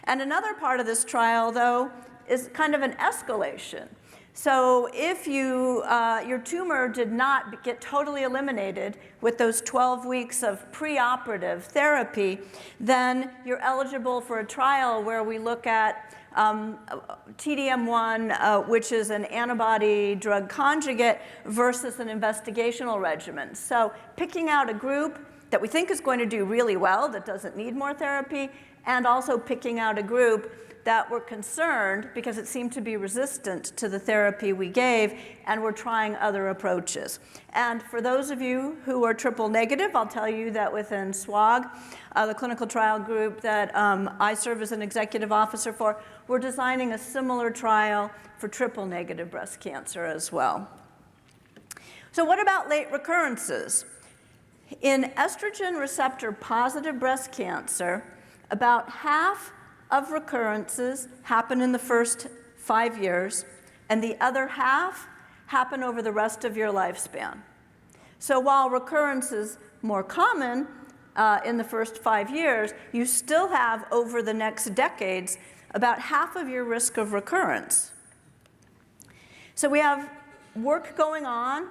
[SPEAKER 13] And another part of this trial, though, is kind of an escalation. So if your tumor did not get totally eliminated with those 12 weeks of preoperative therapy, then you're eligible for a trial where we look at TDM1, which is an antibody drug conjugate, versus an investigational regimen. So picking out a group that we think is going to do really well, that doesn't need more therapy, and also picking out a group that we're concerned because it seemed to be resistant to the therapy we gave, and we're trying other approaches. And for those of you who are triple negative, I'll tell you that within SWOG, the clinical trial group that I serve as an executive officer for, we're designing a similar trial for triple negative breast cancer as well. So what about late recurrences? In estrogen receptor positive breast cancer, about half of recurrences happen in the first 5 years, and the other half happen over the rest of your lifespan. So while recurrence is more common in the first 5 years, you still have, over the next decades, about half of your risk of recurrence. So we have work going on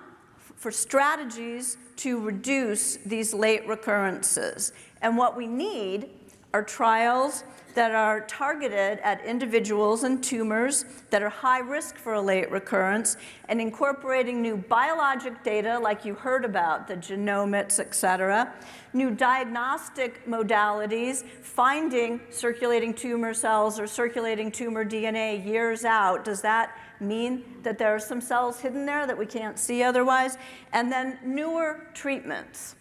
[SPEAKER 13] for strategies to reduce these late recurrences. And what we need are trials that are targeted at individuals and tumors that are high risk for a late recurrence, and incorporating new biologic data like you heard about, the genomics, et cetera, new diagnostic modalities, finding circulating tumor cells or circulating tumor DNA years out. Does that mean that there are some cells hidden there that we can't see otherwise? And then newer treatments.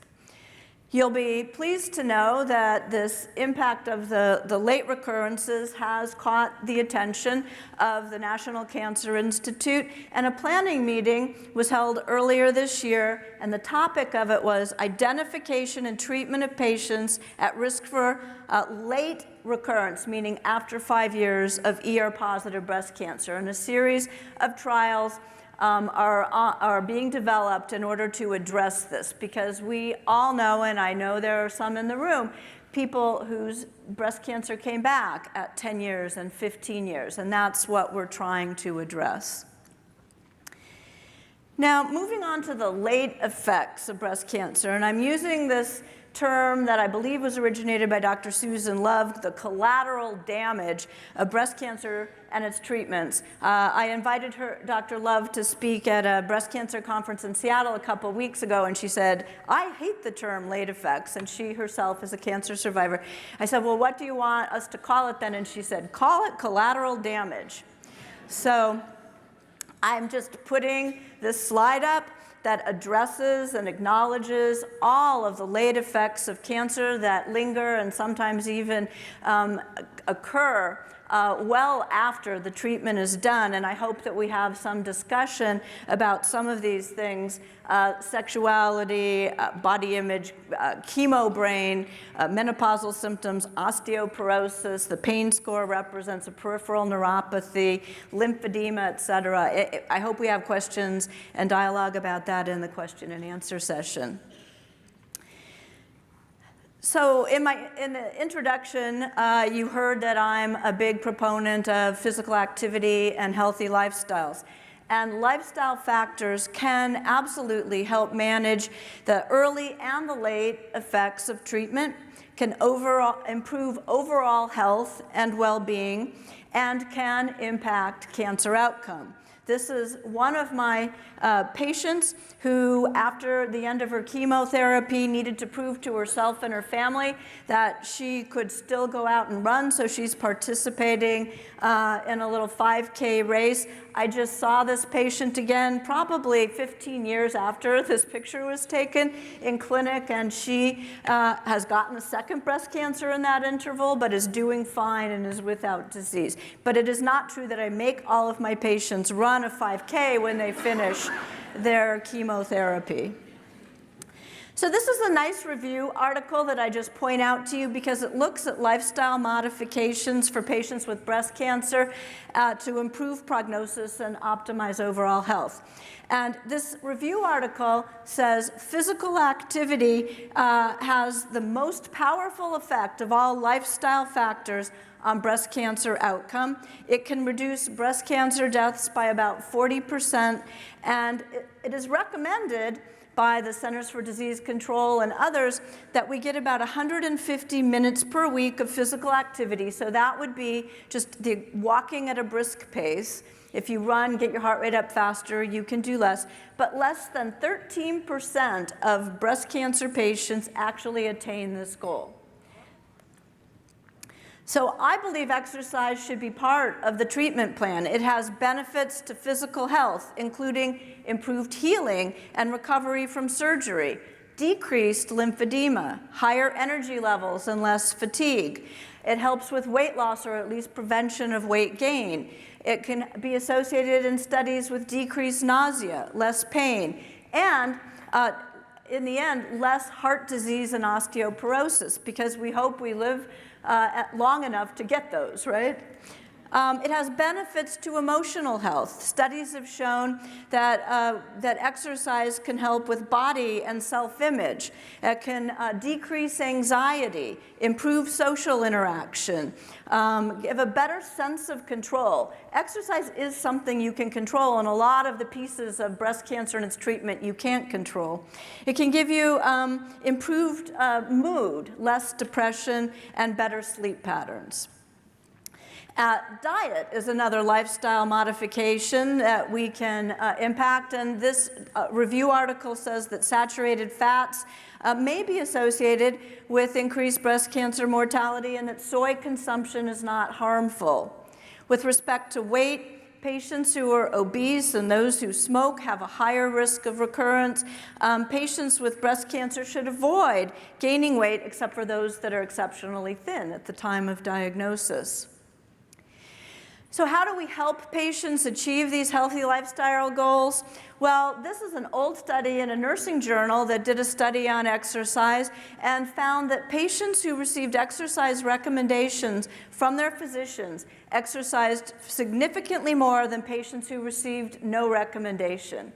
[SPEAKER 13] You'll be pleased to know that this impact of the late recurrences has caught the attention of the National Cancer Institute, and a planning meeting was held earlier this year, and the topic of it was identification and treatment of patients at risk for late recurrence, meaning after 5 years of ER-positive breast cancer, and a series of trials are being developed in order to address this, because we all know, and I know there are some in the room, people whose breast cancer came back at 10 years and 15 years, and that's what we're trying to address. Now, moving on to the late effects of breast cancer, and I'm using this term that I believe was originated by Dr. Susan Love, the collateral damage of breast cancer and its treatments. I invited Dr. Love, to speak at a breast cancer conference in Seattle a couple weeks ago, and she said, I hate the term late effects, and she herself is a cancer survivor. I said, well, what do you want us to call it then? And she said, call it collateral damage. So I'm just putting this slide up that addresses and acknowledges all of the late effects of cancer that linger and sometimes even occur well after the treatment is done. And I hope that we have some discussion about some of these things: sexuality, body image, chemo brain, menopausal symptoms, osteoporosis. The pain score represents a peripheral neuropathy, lymphedema, et cetera. I hope we have questions and dialogue about that in the question and answer session. So in the introduction, you heard that I'm a big proponent of physical activity and healthy lifestyles. And lifestyle factors can absolutely help manage the early and the late effects of treatment, can improve overall health and well-being, and can impact cancer outcome. This is one of my patients who, after the end of her chemotherapy, needed to prove to herself and her family that she could still go out and run, so she's participating in a little 5K race. I just saw this patient again probably 15 years after this picture was taken in clinic, and she has gotten a second breast cancer in that interval, but is doing fine and is without disease. But it is not true that I make all of my patients run a 5K when they finish their chemotherapy. So this is a nice review article that I just point out to you because it looks at lifestyle modifications for patients with breast cancer to improve prognosis and optimize overall health. And this review article says physical activity has the most powerful effect of all lifestyle factors on breast cancer outcome. It can reduce breast cancer deaths by about 40%, and it is recommended by the Centers for Disease Control and others that we get about 150 minutes per week of physical activity. So that would be just the walking at a brisk pace. If you run, get your heart rate up faster, you can do less. But less than 13% of breast cancer patients actually attain this goal. So I believe exercise should be part of the treatment plan. It has benefits to physical health, including improved healing and recovery from surgery, decreased lymphedema, higher energy levels and less fatigue. It helps with weight loss, or at least prevention of weight gain. It can be associated in studies with decreased nausea, less pain, and in the end, less heart disease and osteoporosis, because we hope we live long enough to get those, right? It has benefits to emotional health. Studies have shown that, that exercise can help with body and self-image. It can decrease anxiety, improve social interaction, give a better sense of control. Exercise is something you can control, and a lot of the pieces of breast cancer and its treatment you can't control. It can give you improved mood, less depression, and better sleep patterns. Diet is another lifestyle modification that we can impact, and this review article says that saturated fats may be associated with increased breast cancer mortality, and that soy consumption is not harmful. With respect to weight, patients who are obese and those who smoke have a higher risk of recurrence. Patients with breast cancer should avoid gaining weight, except for those that are exceptionally thin at the time of diagnosis. So how do we help patients achieve these healthy lifestyle goals? Well, this is an old study in a nursing journal that did a study on exercise and found that patients who received exercise recommendations from their physicians exercised significantly more than patients who received no recommendation.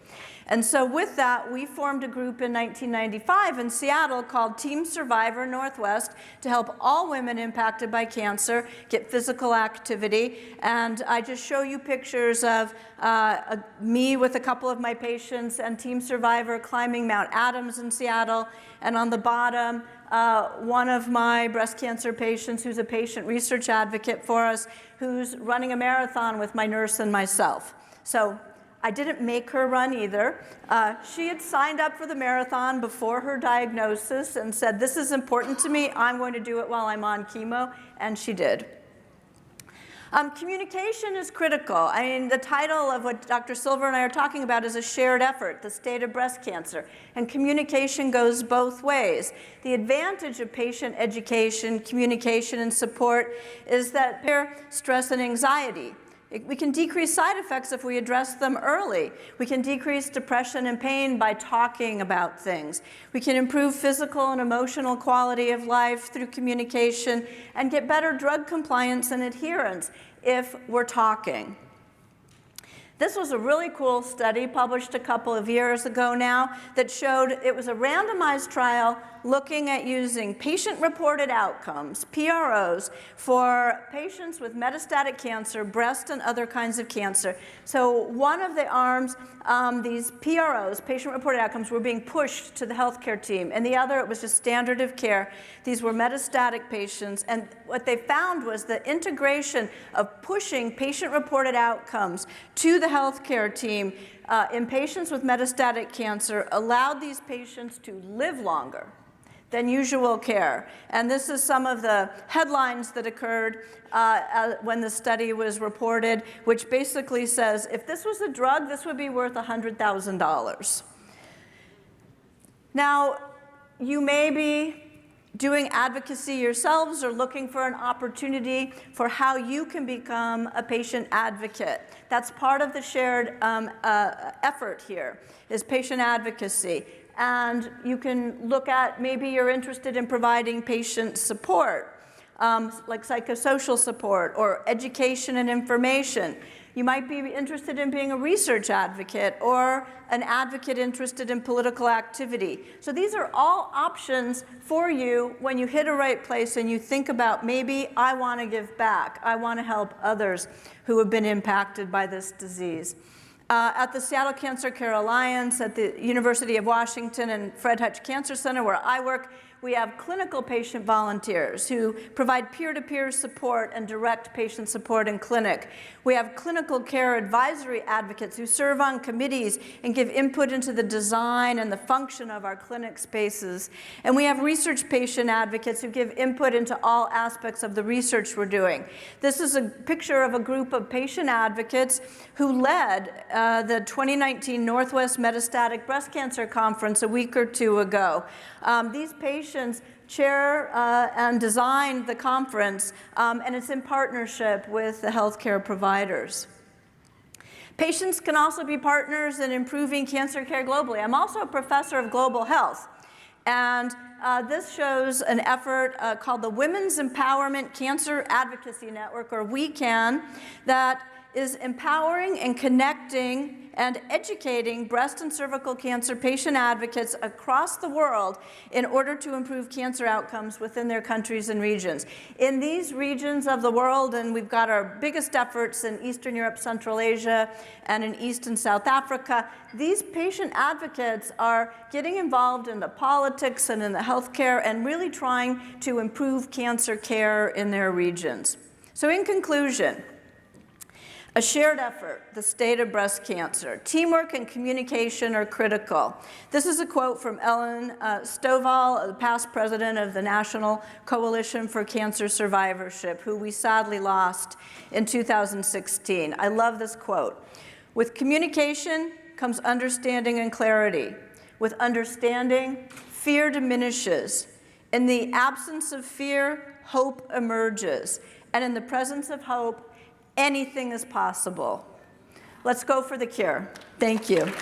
[SPEAKER 13] And so with that, we formed a group in 1995 in Seattle called Team Survivor Northwest to help all women impacted by cancer get physical activity. And I just show you pictures of me with a couple of my patients and Team Survivor climbing Mount Adams in Seattle. And on the bottom, one of my breast cancer patients who's a patient research advocate for us, who's running a marathon with my nurse and myself. So I didn't make her run either. She had signed up for the marathon before her diagnosis and said, this is important to me, I'm going to do it while I'm on chemo, and she did. Communication is critical. I mean, the title of what Dr. Silver and I are talking about is a shared effort, the state of breast cancer, and communication goes both ways. The advantage of patient education, communication, and support is that stress and anxiety. We can decrease side effects if we address them early. We can decrease depression and pain by talking about things. We can improve physical and emotional quality of life through communication and get better drug compliance and adherence if we're talking. This was a really cool study published a couple of years ago now that showed it was a randomized trial looking at using patient-reported outcomes, PROs, for patients with metastatic cancer, breast and other kinds of cancer. So one of the arms, these PROs, patient-reported outcomes, were being pushed to the healthcare team, and the other, it was just standard of care. These were metastatic patients, and what they found was the integration of pushing patient-reported outcomes to the healthcare team in patients with metastatic cancer allowed these patients to live longer than usual care. And this is some of the headlines that occurred when the study was reported, which basically says, if this was a drug, this would be worth $100,000. Now, you may be doing advocacy yourselves or looking for an opportunity for how you can become a patient advocate. That's part of the shared effort here, is patient advocacy. And you can look at, maybe you're interested in providing patient support, like psychosocial support or education and information. You might be interested in being a research advocate or an advocate interested in political activity. So these are all options for you when you hit a right place and you think about, maybe I want to give back. I want to help others who have been impacted by this disease. At the Seattle Cancer Care Alliance, at the University of Washington and Fred Hutch Cancer Center, where I work, we have clinical patient volunteers who provide peer-to-peer support and direct patient support in clinic. We have clinical care advisory advocates who serve on committees and give input into the design and the function of our clinic spaces. And we have research patient advocates who give input into all aspects of the research we're doing. This is a picture of a group of patient advocates who led the 2019 Northwest Metastatic Breast Cancer Conference a week or two ago. These patients chair and design the conference, and it's in partnership with the healthcare providers. Patients can also be partners in improving cancer care globally. I'm also a professor of global health, and this shows an effort called the Women's Empowerment Cancer Advocacy Network, or WeCan, that is empowering and connecting and educating breast and cervical cancer patient advocates across the world in order to improve cancer outcomes within their countries and regions. In these regions of the world, and we've got our biggest efforts in Eastern Europe, Central Asia, and in East and South Africa, these patient advocates are getting involved in the politics and in the healthcare and really trying to improve cancer care in their regions. So in conclusion, a shared effort, the state of breast cancer. Teamwork and communication are critical. This is a quote from Ellen Stovall, the past president of the National Coalition for Cancer Survivorship, who we sadly lost in 2016. I love this quote. With communication comes understanding and clarity. With understanding, fear diminishes. In the absence of fear, hope emerges. And in the presence of hope, anything is possible. Let's go for the cure. Thank you.
[SPEAKER 6] Do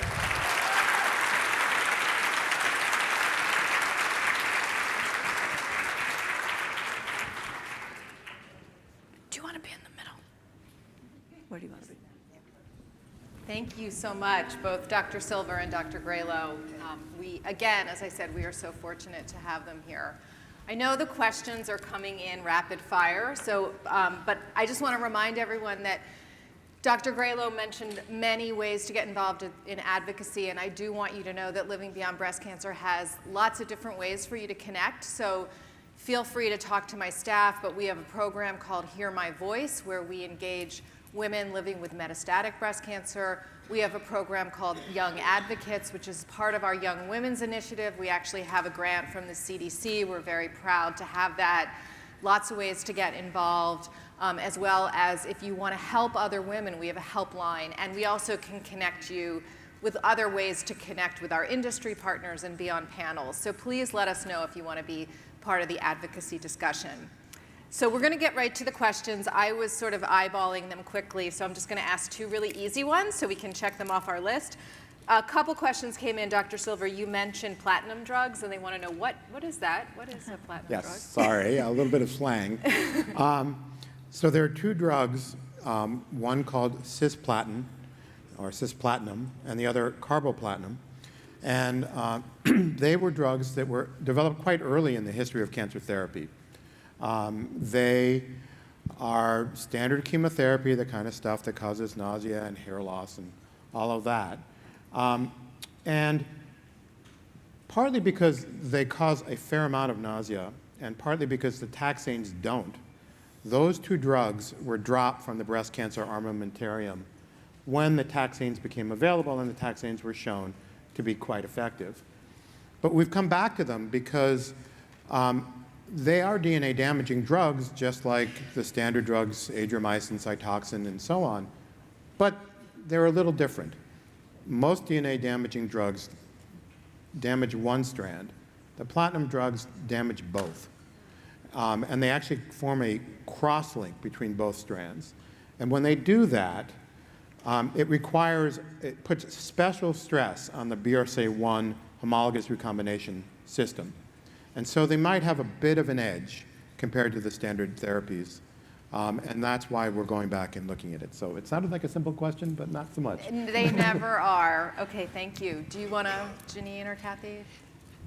[SPEAKER 6] you want to be in the middle? Where do you want to be? Thank you so much, both Dr. Silver and Dr. Gralow. Again, as I said, we are so fortunate to have them here. I know the questions are coming in rapid fire, but I just want to remind everyone that Dr. Gralow mentioned many ways to get involved in advocacy, and I do want you to know that Living Beyond Breast Cancer has lots of different ways for you to connect. So feel free to talk to my staff, but we have a program called Hear My Voice, where we engage women living with metastatic breast cancer. We have a program called Young Advocates, which is part of our Young Women's Initiative. We actually have a grant from the CDC. We're very proud to have that. Lots of ways to get involved, as well as if you want to help other women, we have a helpline. And we also can connect you with other ways to connect with our industry partners and be on panels. So please let us know if you want to be part of the advocacy discussion. So we're going to get right to the questions. I was sort of eyeballing them quickly, so I'm just going to ask two really easy ones so we can check them off our list. A couple questions came in. Dr. Silver, you mentioned platinum drugs, and they want to know what is that? What is a platinum drug?
[SPEAKER 10] Yes, sorry, a little bit of slang. So there are two drugs, one called cisplatin, or cisplatinum, and the other carboplatinum. And they were drugs that were developed quite early in the history of cancer therapy. They are standard chemotherapy, the kind of stuff that causes nausea and hair loss and all of that. And partly because they cause a fair amount of nausea, and partly because the taxanes don't, those two drugs were dropped from the breast cancer armamentarium when the taxanes became available, and the taxanes were shown to be quite effective. But we've come back to them because they are DNA damaging drugs, just like the standard drugs, adriamycin, Cytoxan, and so on. But they're a little different. Most DNA damaging drugs damage one strand. The platinum drugs damage both. And they actually form a cross-link between both strands. And when they do that, it puts special stress on the BRCA1 homologous recombination system. And so they might have a bit of an edge compared to the standard therapies. And that's why we're going back and looking at it. So it sounded like a simple question, but not so much.
[SPEAKER 6] They never are. Okay, thank you. Do you want to, Janine or Kathy?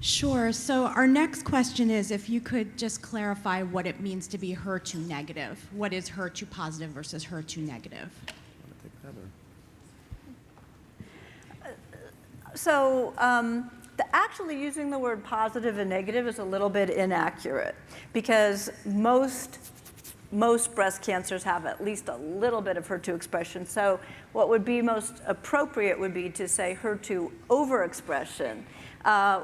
[SPEAKER 14] Sure. So our next question is if you could just clarify what it means to be HER2 negative. What is HER2 positive versus HER2 negative?
[SPEAKER 13] So actually using the word positive and negative is a little bit inaccurate because most breast cancers have at least a little bit of HER2 expression. So what would be most appropriate would be to say HER2 overexpression,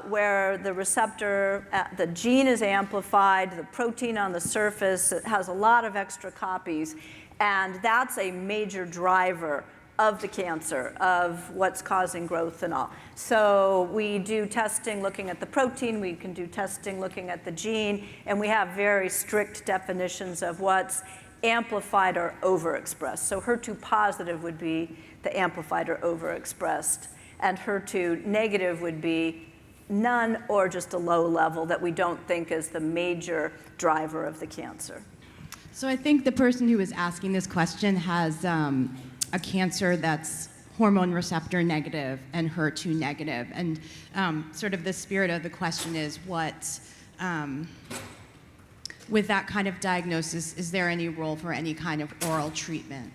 [SPEAKER 13] where the receptor, the gene is amplified, the protein on the surface has a lot of extra copies, and that's a major driver of the cancer, of what's causing growth and all. So we do testing looking at the protein, we can do testing looking at the gene, and we have very strict definitions of what's amplified or overexpressed. So HER2 positive would be the amplified or overexpressed, and HER2 negative would be none or just a low level that we don't think is the major driver of the cancer.
[SPEAKER 14] So I think the person who was asking this question has a cancer that's hormone receptor negative and HER2 negative. And sort of the spirit of the question is what, with that kind of diagnosis, is there any role for any kind of oral treatment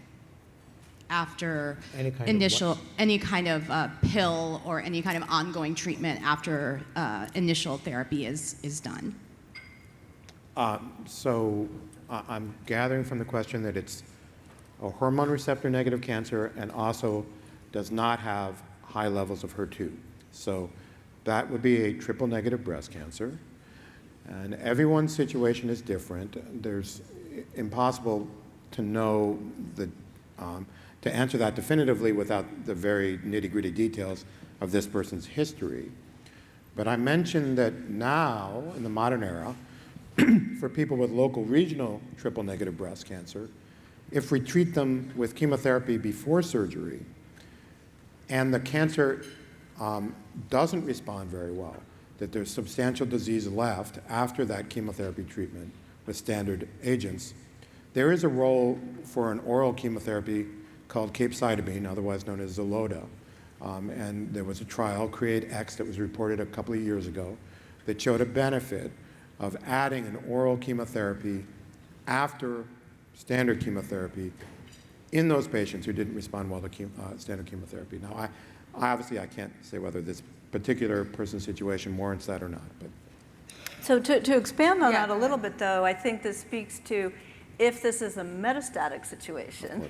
[SPEAKER 14] after any kind of pill or any kind of ongoing treatment after initial therapy is done?
[SPEAKER 10] So I'm gathering from the question that it's a hormone receptor negative cancer and also does not have high levels of HER2. So that would be a triple negative breast cancer. And everyone's situation is different. There's impossible to know to answer that definitively without the very nitty-gritty details of this person's history. But I mentioned that now, in the modern era, for people with local regional triple negative breast cancer, if we treat them with chemotherapy before surgery and the cancer doesn't respond very well, that there's substantial disease left after that chemotherapy treatment with standard agents, there is a role for an oral chemotherapy called capecitabine, otherwise known as Xeloda. And there was a trial, CREATE-X, that was reported a couple of years ago that showed a benefit of adding an oral chemotherapy after standard chemotherapy in those patients who didn't respond well to standard chemotherapy. Now, obviously I can't say whether this particular person's situation warrants that or not. But
[SPEAKER 13] so to expand on that a little bit, though, I think this speaks to if this is a metastatic situation,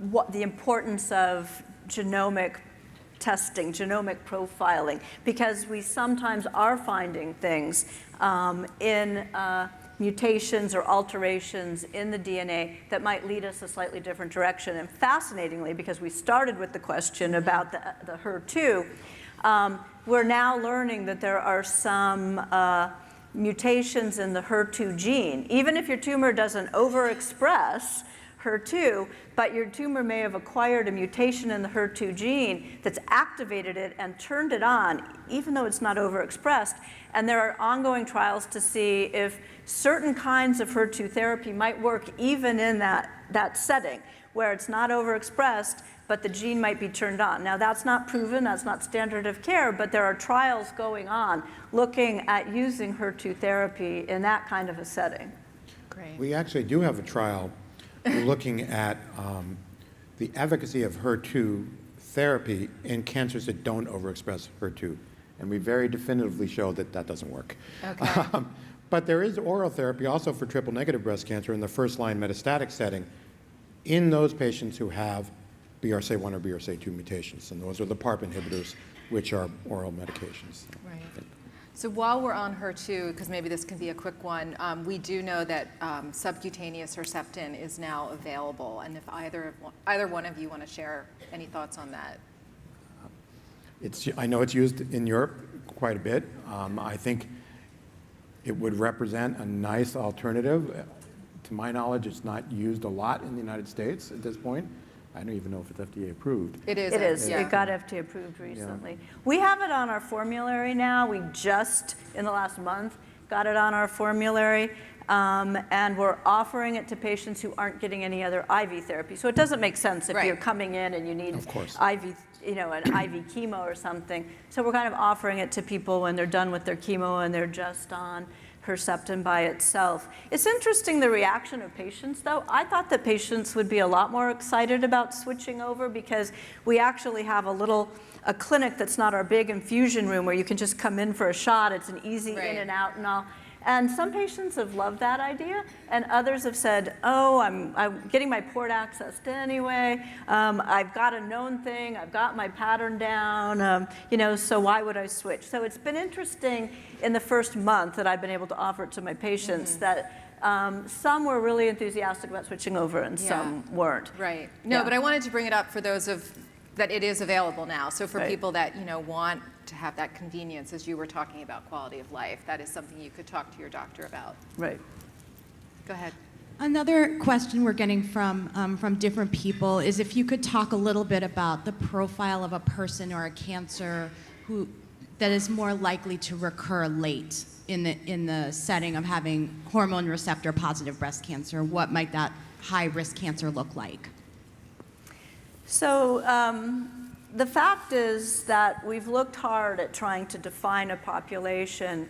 [SPEAKER 13] what the importance of genomic testing, genomic profiling, because we sometimes are finding things in mutations or alterations in the DNA that might lead us a slightly different direction. And fascinatingly, because we started with the question about the HER2, we're now learning that there are some mutations in the HER2 gene. Even if your tumor doesn't overexpress HER2, but your tumor may have acquired a mutation in the HER2 gene that's activated it and turned it on, even though it's not overexpressed. And there are ongoing trials to see if certain kinds of HER2 therapy might work even in that setting, where it's not overexpressed, but the gene might be turned on. Now, that's not proven, that's not standard of care, but there are trials going on looking at using HER2 therapy in that kind of a setting.
[SPEAKER 6] Great.
[SPEAKER 10] We actually do have a trial looking at the efficacy of HER2 therapy in cancers that don't overexpress HER2. And we very definitively show that that doesn't work.
[SPEAKER 6] Okay.
[SPEAKER 10] But there is oral therapy also for triple-negative breast cancer in the first-line metastatic setting in those patients who have BRCA1 or BRCA2 mutations. And those are the PARP inhibitors, which are oral medications.
[SPEAKER 6] Right. So while we're on HER2, because maybe this can be a quick one, we do know that subcutaneous Herceptin is now available. And if either one of you want to share any thoughts on that.
[SPEAKER 10] I know it's used in Europe quite a bit. I think it would represent a nice alternative. To my knowledge, it's not used a lot in the United States at this point. I don't even know if it's FDA approved.
[SPEAKER 6] It is.
[SPEAKER 13] It is.
[SPEAKER 6] Yeah.
[SPEAKER 13] It got FDA approved recently.
[SPEAKER 10] Yeah.
[SPEAKER 13] We have it on our formulary now. We just, in the last month, got it on our formulary. And we're offering it to patients who aren't getting any other IV therapy. So it doesn't make sense if you're coming in and you need IV, an IV chemo or something. So we're kind of offering it to people when they're done with their chemo and they're just on Herceptin by itself. It's interesting, the reaction of patients, though. I thought that patients would be a lot more excited about switching over because we actually have a clinic that's not our big infusion room where you can just come in for a shot. It's an easy in and out and all. And some patients have loved that idea, and others have said, oh, I'm getting my port accessed anyway. I've got a known thing. I've got my pattern down, so why would I switch? So it's been interesting in the first month that I've been able to offer it to my patients that some were really enthusiastic about switching over and some weren't.
[SPEAKER 6] Right. No, but I wanted to bring it up for those that it is available now. So for people that want to have that convenience, as you were talking about quality of life, that is something you could talk to your doctor about.
[SPEAKER 13] Right.
[SPEAKER 6] Go ahead.
[SPEAKER 14] Another question we're getting from different people is if you could talk a little bit about the profile of a person or a cancer that is more likely to recur late in the setting of having hormone receptor positive breast cancer. What might that high risk cancer look like?
[SPEAKER 13] So the fact is that we've looked hard at trying to define a population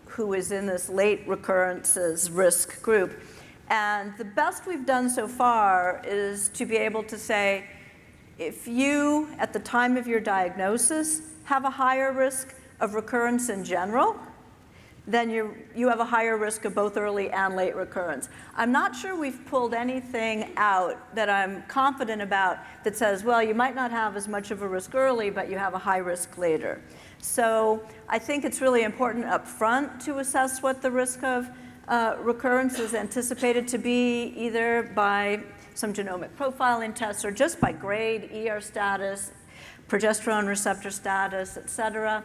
[SPEAKER 13] who is in this late recurrences risk group. And the best we've done so far is to be able to say, if you, at the time of your diagnosis, have a higher risk of recurrence in general, then you have a higher risk of both early and late recurrence. I'm not sure we've pulled anything out that I'm confident about that says, well, you might not have as much of a risk early, but you have a high risk later. So I think it's really important up front to assess what the risk of recurrence is anticipated to be, either by some genomic profiling tests or just by grade, ER status, progesterone receptor status, et cetera.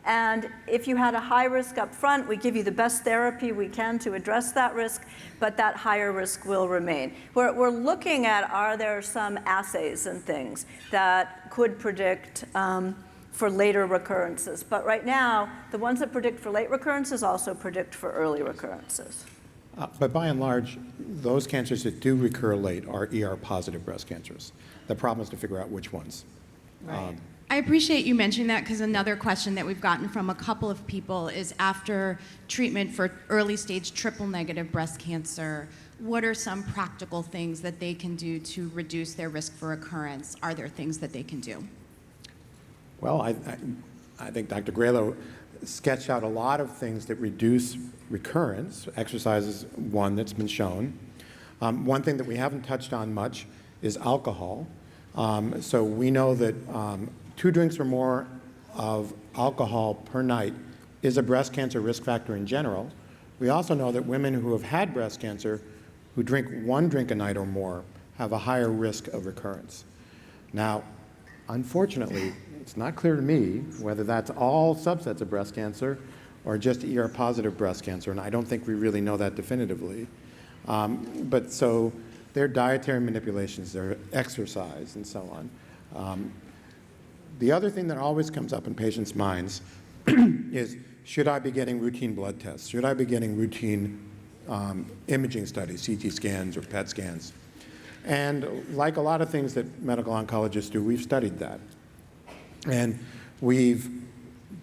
[SPEAKER 13] And if you had a high risk up front, we give you the best therapy we can to address that risk, but that higher risk will remain. We're looking at, are there some assays and things that could predict for later recurrences. But right now, the ones that predict for late recurrences also predict for early recurrences.
[SPEAKER 10] But by and large, those cancers that do recur late are ER-positive breast cancers. The problem is to figure out which ones.
[SPEAKER 14] Right. I appreciate you mentioning that, because another question that we've gotten from a couple of people is, after treatment for early stage triple negative breast cancer, what are some practical things that they can do to reduce their risk for recurrence? Are there things that they can do?
[SPEAKER 10] Well, I think Dr. Gralow sketched out a lot of things that reduce recurrence. Exercise is one that's been shown. One thing that we haven't touched on much is alcohol. So we know that 2 drinks or more of alcohol per night is a breast cancer risk factor in general. We also know that women who have had breast cancer who drink 1 drink a night or more have a higher risk of recurrence. Now, unfortunately, it's not clear to me whether that's all subsets of breast cancer or just ER-positive breast cancer, and I don't think we really know that definitively. But so their dietary manipulations, their exercise, and so on. The other thing that always comes up in patients' minds is, should I be getting routine blood tests? Should I be getting routine imaging studies, CT scans or PET scans? And like a lot of things that medical oncologists do, we've studied that. And we've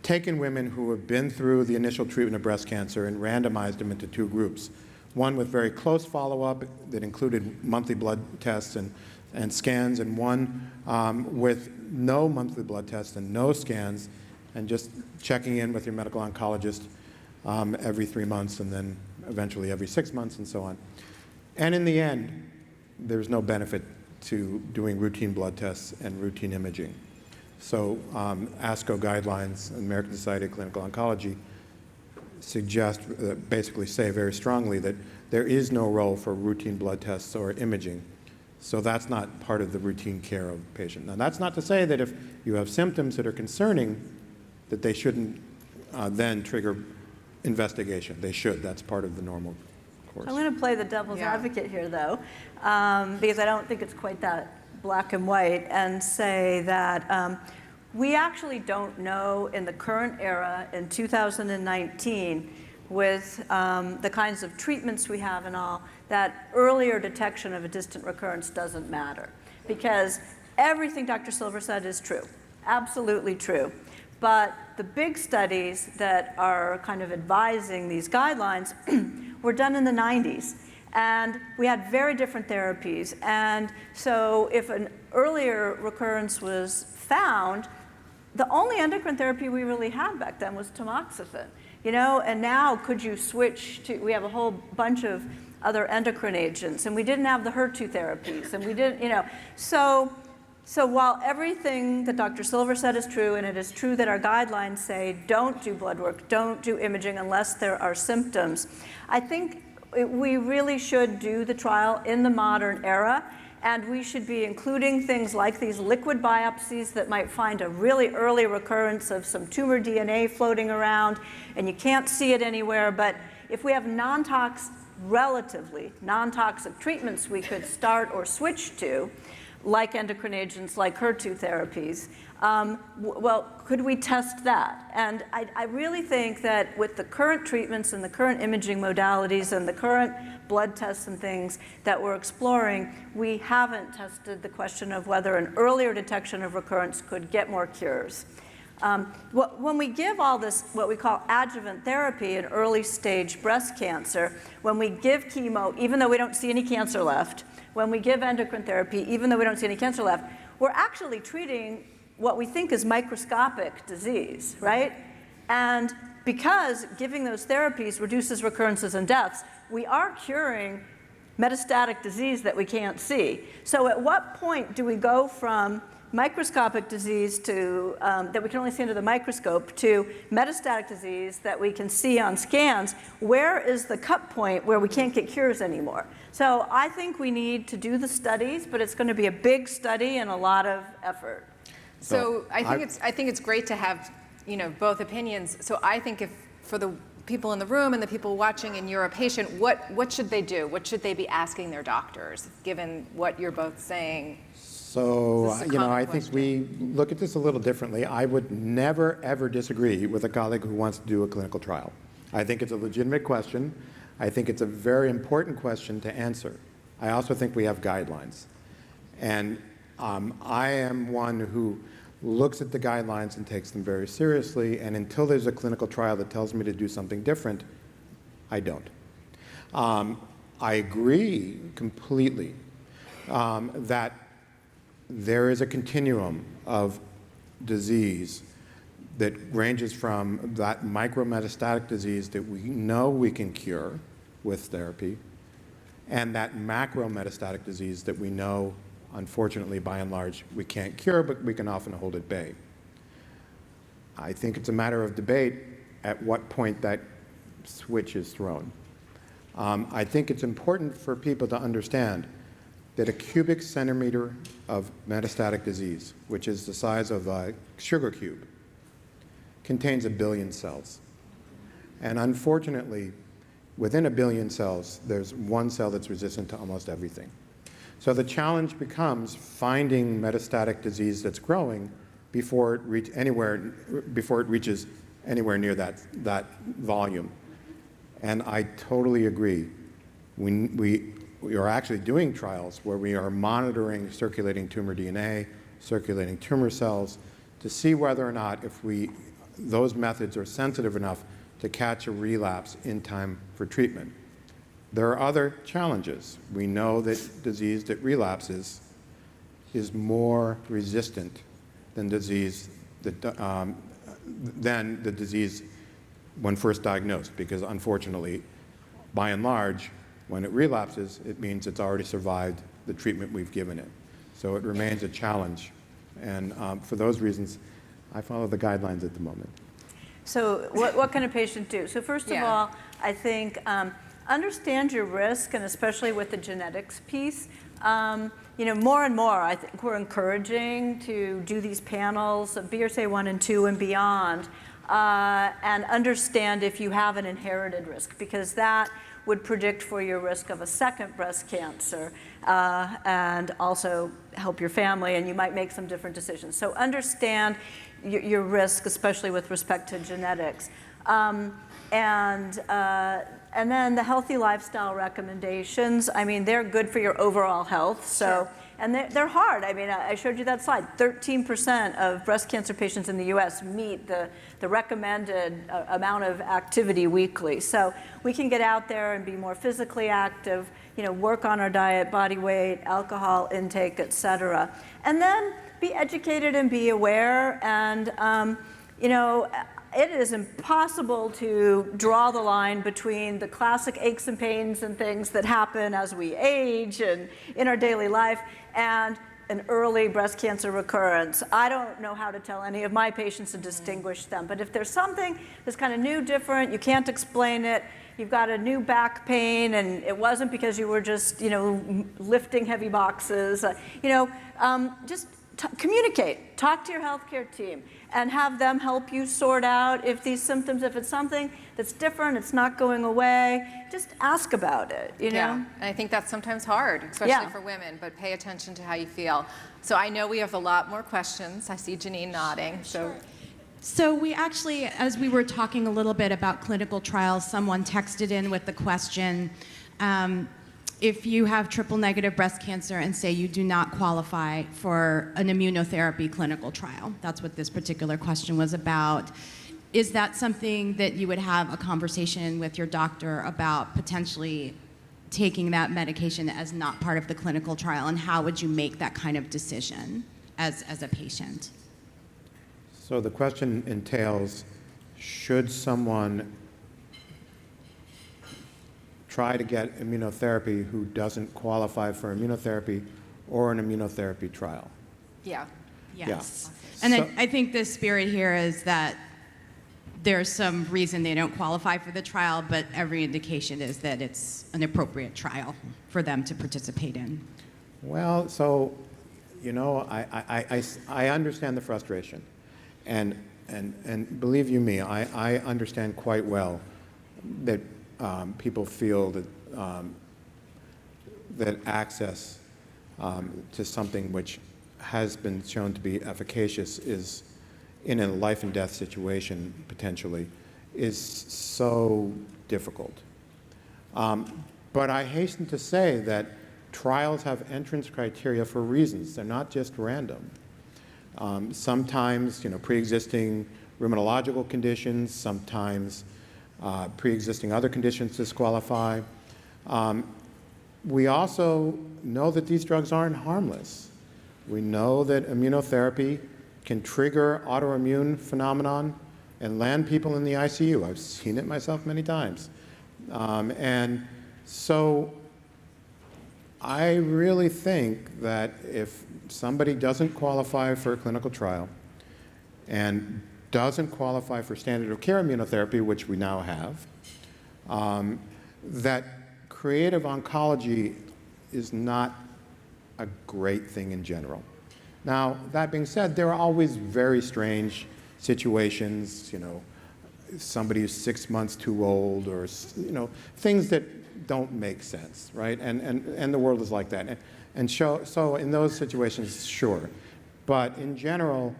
[SPEAKER 10] taken women who have been through the initial treatment of breast cancer and randomized them into two groups. One with very close follow-up that included monthly blood tests and scans, and one with no monthly blood tests and no scans, and just checking in with your medical oncologist every 3 months and then eventually every 6 months and so on. And in the end, there's no benefit to doing routine blood tests and routine imaging. So ASCO guidelines, American Society of Clinical Oncology, suggest, basically say very strongly that there is no role for routine blood tests or imaging. So that's not part of the routine care of a patient. Now that's not to say that if you have symptoms that are concerning, that they shouldn't then trigger investigation. They should. That's part of the normal course.
[SPEAKER 13] I'm going to play the devil's advocate here, though, because I don't think it's quite that black and white, and say that we actually don't know in the current era, in 2019, with the kinds of treatments we have and all, that earlier detection of a distant recurrence doesn't matter. Because everything Dr. Silver said is true, absolutely true. But the big studies that are kind of advising these guidelines were done in the 90s. And we had very different therapies. And so if an earlier recurrence was found, the only endocrine therapy we really had back then was tamoxifen. And now could you switch to, we have a whole bunch of other endocrine agents, and we didn't have the HER2 therapies, and we didn't, So while everything that Dr. Silver said is true, and it is true that our guidelines say don't do blood work, don't do imaging unless there are symptoms, I think we really should do the trial in the modern era, and we should be including things like these liquid biopsies that might find a really early recurrence of some tumor DNA floating around, and you can't see it anywhere. But if we have relatively non-toxic treatments we could start or switch to, like endocrine agents, like HER2 therapies, well, could we test that? And I really think that with the current treatments and the current imaging modalities and the current blood tests and things that we're exploring, we haven't tested the question of whether an earlier detection of recurrence could get more cures. When we give all this, what we call adjuvant therapy in early stage breast cancer, when we give chemo, even though we don't see any cancer left, when we give endocrine therapy, even though we don't see any cancer left, we're actually treating what we think is microscopic disease, right? And because giving those therapies reduces recurrences and deaths, we are curing metastatic disease that we can't see. So at what point do we go from microscopic disease to, that we can only see under the microscope, to metastatic disease that we can see on scans? Where is the cut point where we can't get cures anymore? So I think we need to do the studies, but it's going to be a big study and a lot of effort.
[SPEAKER 6] So I think it's great to have, both opinions. So I think if for the people in the room and the people watching, and you're a patient, what should they do? What should they be asking their doctors, given what you're both saying?
[SPEAKER 10] So, I think we look at this a little differently. I would never, ever disagree with a colleague who wants to do a clinical trial. I think it's a legitimate question. I think it's a very important question to answer. I also think we have guidelines. And I am one who looks at the guidelines and takes them very seriously, and until there's a clinical trial that tells me to do something different, I don't. I agree completely that there is a continuum of disease that ranges from that micrometastatic disease that we know we can cure with therapy, and that macrometastatic disease that we know, unfortunately, by and large, we can't cure, but we can often hold at bay. I think it's a matter of debate at what point that switch is thrown. I think it's important for people to understand that a cubic centimeter of metastatic disease, which is the size of a sugar cube, contains 1 billion cells. And unfortunately, within 1 billion cells, there's one cell that's resistant to almost everything. So the challenge becomes finding metastatic disease that's growing before it reaches anywhere near that volume. And I totally agree. We we are actually doing trials where we are monitoring circulating tumor DNA, circulating tumor cells, to see whether or not those methods are sensitive enough to catch a relapse in time for treatment. There are other challenges. We know that disease that relapses is more resistant than the disease when first diagnosed, because unfortunately, by and large, when it relapses, it means it's already survived the treatment we've given it. So it remains a challenge. And for those reasons, I follow the guidelines at the moment.
[SPEAKER 13] So what can a patient do? So first of all, I think understand your risk, and especially with the genetics piece. More and more, I think we're encouraging to do these panels of BRCA1 and 2 and beyond, and understand if you have an inherited risk, because that would predict for your risk of a second breast cancer, and also help your family, and you might make some different decisions. So understand your risk, especially with respect to genetics. And then the healthy lifestyle recommendations, I mean, they're good for your overall health. So, sure. And they're hard. I mean, I showed you that slide. 13% of breast cancer patients in the US meet the recommended amount of activity weekly. So we can get out there and be more physically active, work on our diet, body weight, alcohol intake, et cetera. And then be educated and be aware. And, it is impossible to draw the line between the classic aches and pains and things that happen as we age and in our daily life and an early breast cancer recurrence. I don't know how to tell any of my patients to distinguish them, but if there's something that's kind of new, different, you can't explain it, you've got a new back pain and it wasn't because you were just, lifting heavy boxes, just communicate, talk to your healthcare team, and have them help you sort out if these symptoms, if it's something that's different, it's not going away, just ask about it,
[SPEAKER 6] Yeah, and I think that's sometimes hard, especially for women, but pay attention to how you feel. So I know we have a lot more questions. I see Janine nodding.
[SPEAKER 14] So we actually, as we were talking a little bit about clinical trials, someone texted in with the question, if you have triple negative breast cancer and say you do not qualify for an immunotherapy clinical trial, that's what this particular question was about. Is that something that you would have a conversation with your doctor about potentially taking that medication as not part of the clinical trial, and how would you make that kind of decision as a patient?
[SPEAKER 10] So the question entails, should someone try to get immunotherapy who doesn't qualify for immunotherapy or an immunotherapy trial?
[SPEAKER 6] Yeah.
[SPEAKER 14] Yes. Yeah. And I think the spirit here is that there's some reason they don't qualify for the trial, but every indication is that it's an appropriate trial for them to participate in.
[SPEAKER 10] Well, so, I understand the frustration. And believe you me, I understand quite well that people feel that that access to something which has been shown to be efficacious is, in a life and death situation potentially, is so difficult. But I hasten to say that trials have entrance criteria for reasons. They're not just random. Sometimes, pre-existing rheumatological conditions, sometimes pre-existing other conditions disqualify. We also know that these drugs aren't harmless. We know that immunotherapy can trigger autoimmune phenomenon and land people in the ICU. I've seen it myself many times. And so I really think that if somebody doesn't qualify for a clinical trial and doesn't qualify for standard of care immunotherapy, which we now have, that creative oncology is not a great thing in general. Now, that being said, there are always very strange situations, somebody who's 6 months too old, or, things that don't make sense, right? And the world is like that. And so in those situations, sure. But in general,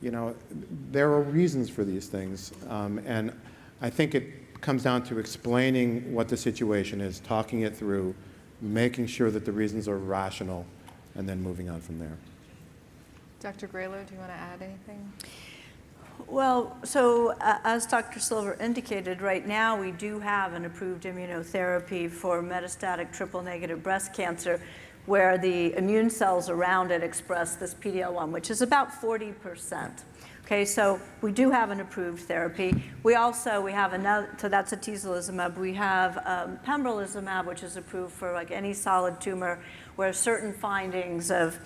[SPEAKER 10] there are reasons for these things. And I think it comes down to explaining what the situation is, talking it through, making sure that the reasons are rational, and then moving on from there.
[SPEAKER 6] Dr. Gralow, do you want to add anything?
[SPEAKER 13] Well, so as Dr. Silver indicated, right now we do have an approved immunotherapy for metastatic triple-negative breast cancer where the immune cells around it express this PD-L1, which is about 40%. Okay, so we do have an approved therapy. We have another, so that's atezolizumab. We have pembrolizumab, which is approved for like any solid tumor where certain findings of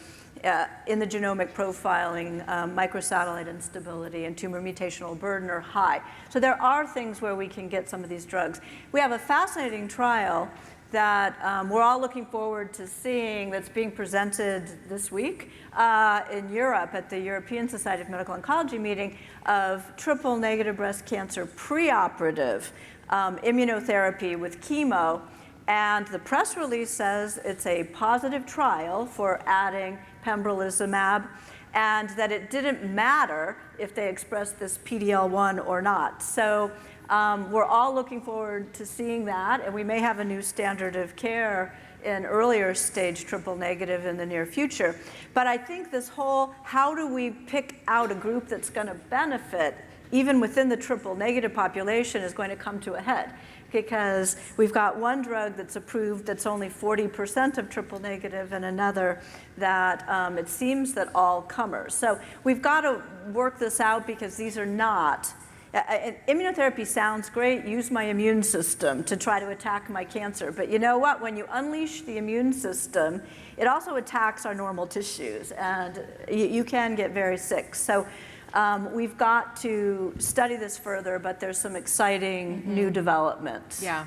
[SPEAKER 13] in the genomic profiling, microsatellite instability and tumor mutational burden are high. So there are things where we can get some of these drugs. We have a fascinating trial that we're all looking forward to seeing that's being presented this week in Europe at the European Society of Medical Oncology meeting of triple-negative breast cancer preoperative immunotherapy with chemo. And the press release says it's a positive trial for adding pembrolizumab and that it didn't matter if they expressed this PD-L1 or not. So we're all looking forward to seeing that, and we may have a new standard of care in earlier stage triple negative in the near future. But I think this whole, how do we pick out a group that's going to benefit even within the triple negative population is going to come to a head. Because we've got one drug that's approved that's only 40% of triple negative and another that it seems that all comers. So we've got to work this out because these are not, immunotherapy sounds great, use my immune system to try to attack my cancer. But you know what, when you unleash the immune system, it also attacks our normal tissues and you can get very sick. So we've got to study this further, but there's some exciting new developments.
[SPEAKER 6] Yeah,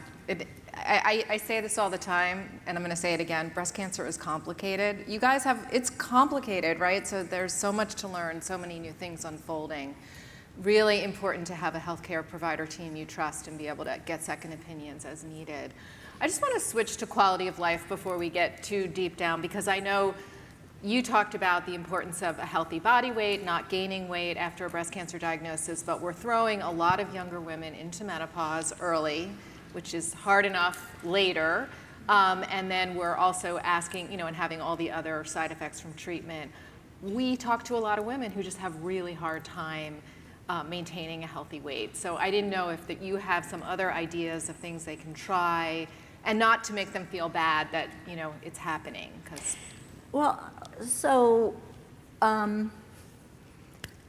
[SPEAKER 6] I say this all the time, and I'm going to say it again. Breast cancer is complicated. You guys it's complicated, right? So there's so much to learn, so many new things unfolding. Really important to have a healthcare provider team you trust and be able to get second opinions as needed. I just want to switch to quality of life before we get too deep down, because I know you talked about the importance of a healthy body weight, not gaining weight after a breast cancer diagnosis, but we're throwing a lot of younger women into menopause early, which is hard enough later. And then we're also asking, and having all the other side effects from treatment. We talk to a lot of women who just have really hard time maintaining a healthy weight. So I didn't know if that you have some other ideas of things they can try, and not to make them feel bad that, it's happening, because.
[SPEAKER 13] Well, so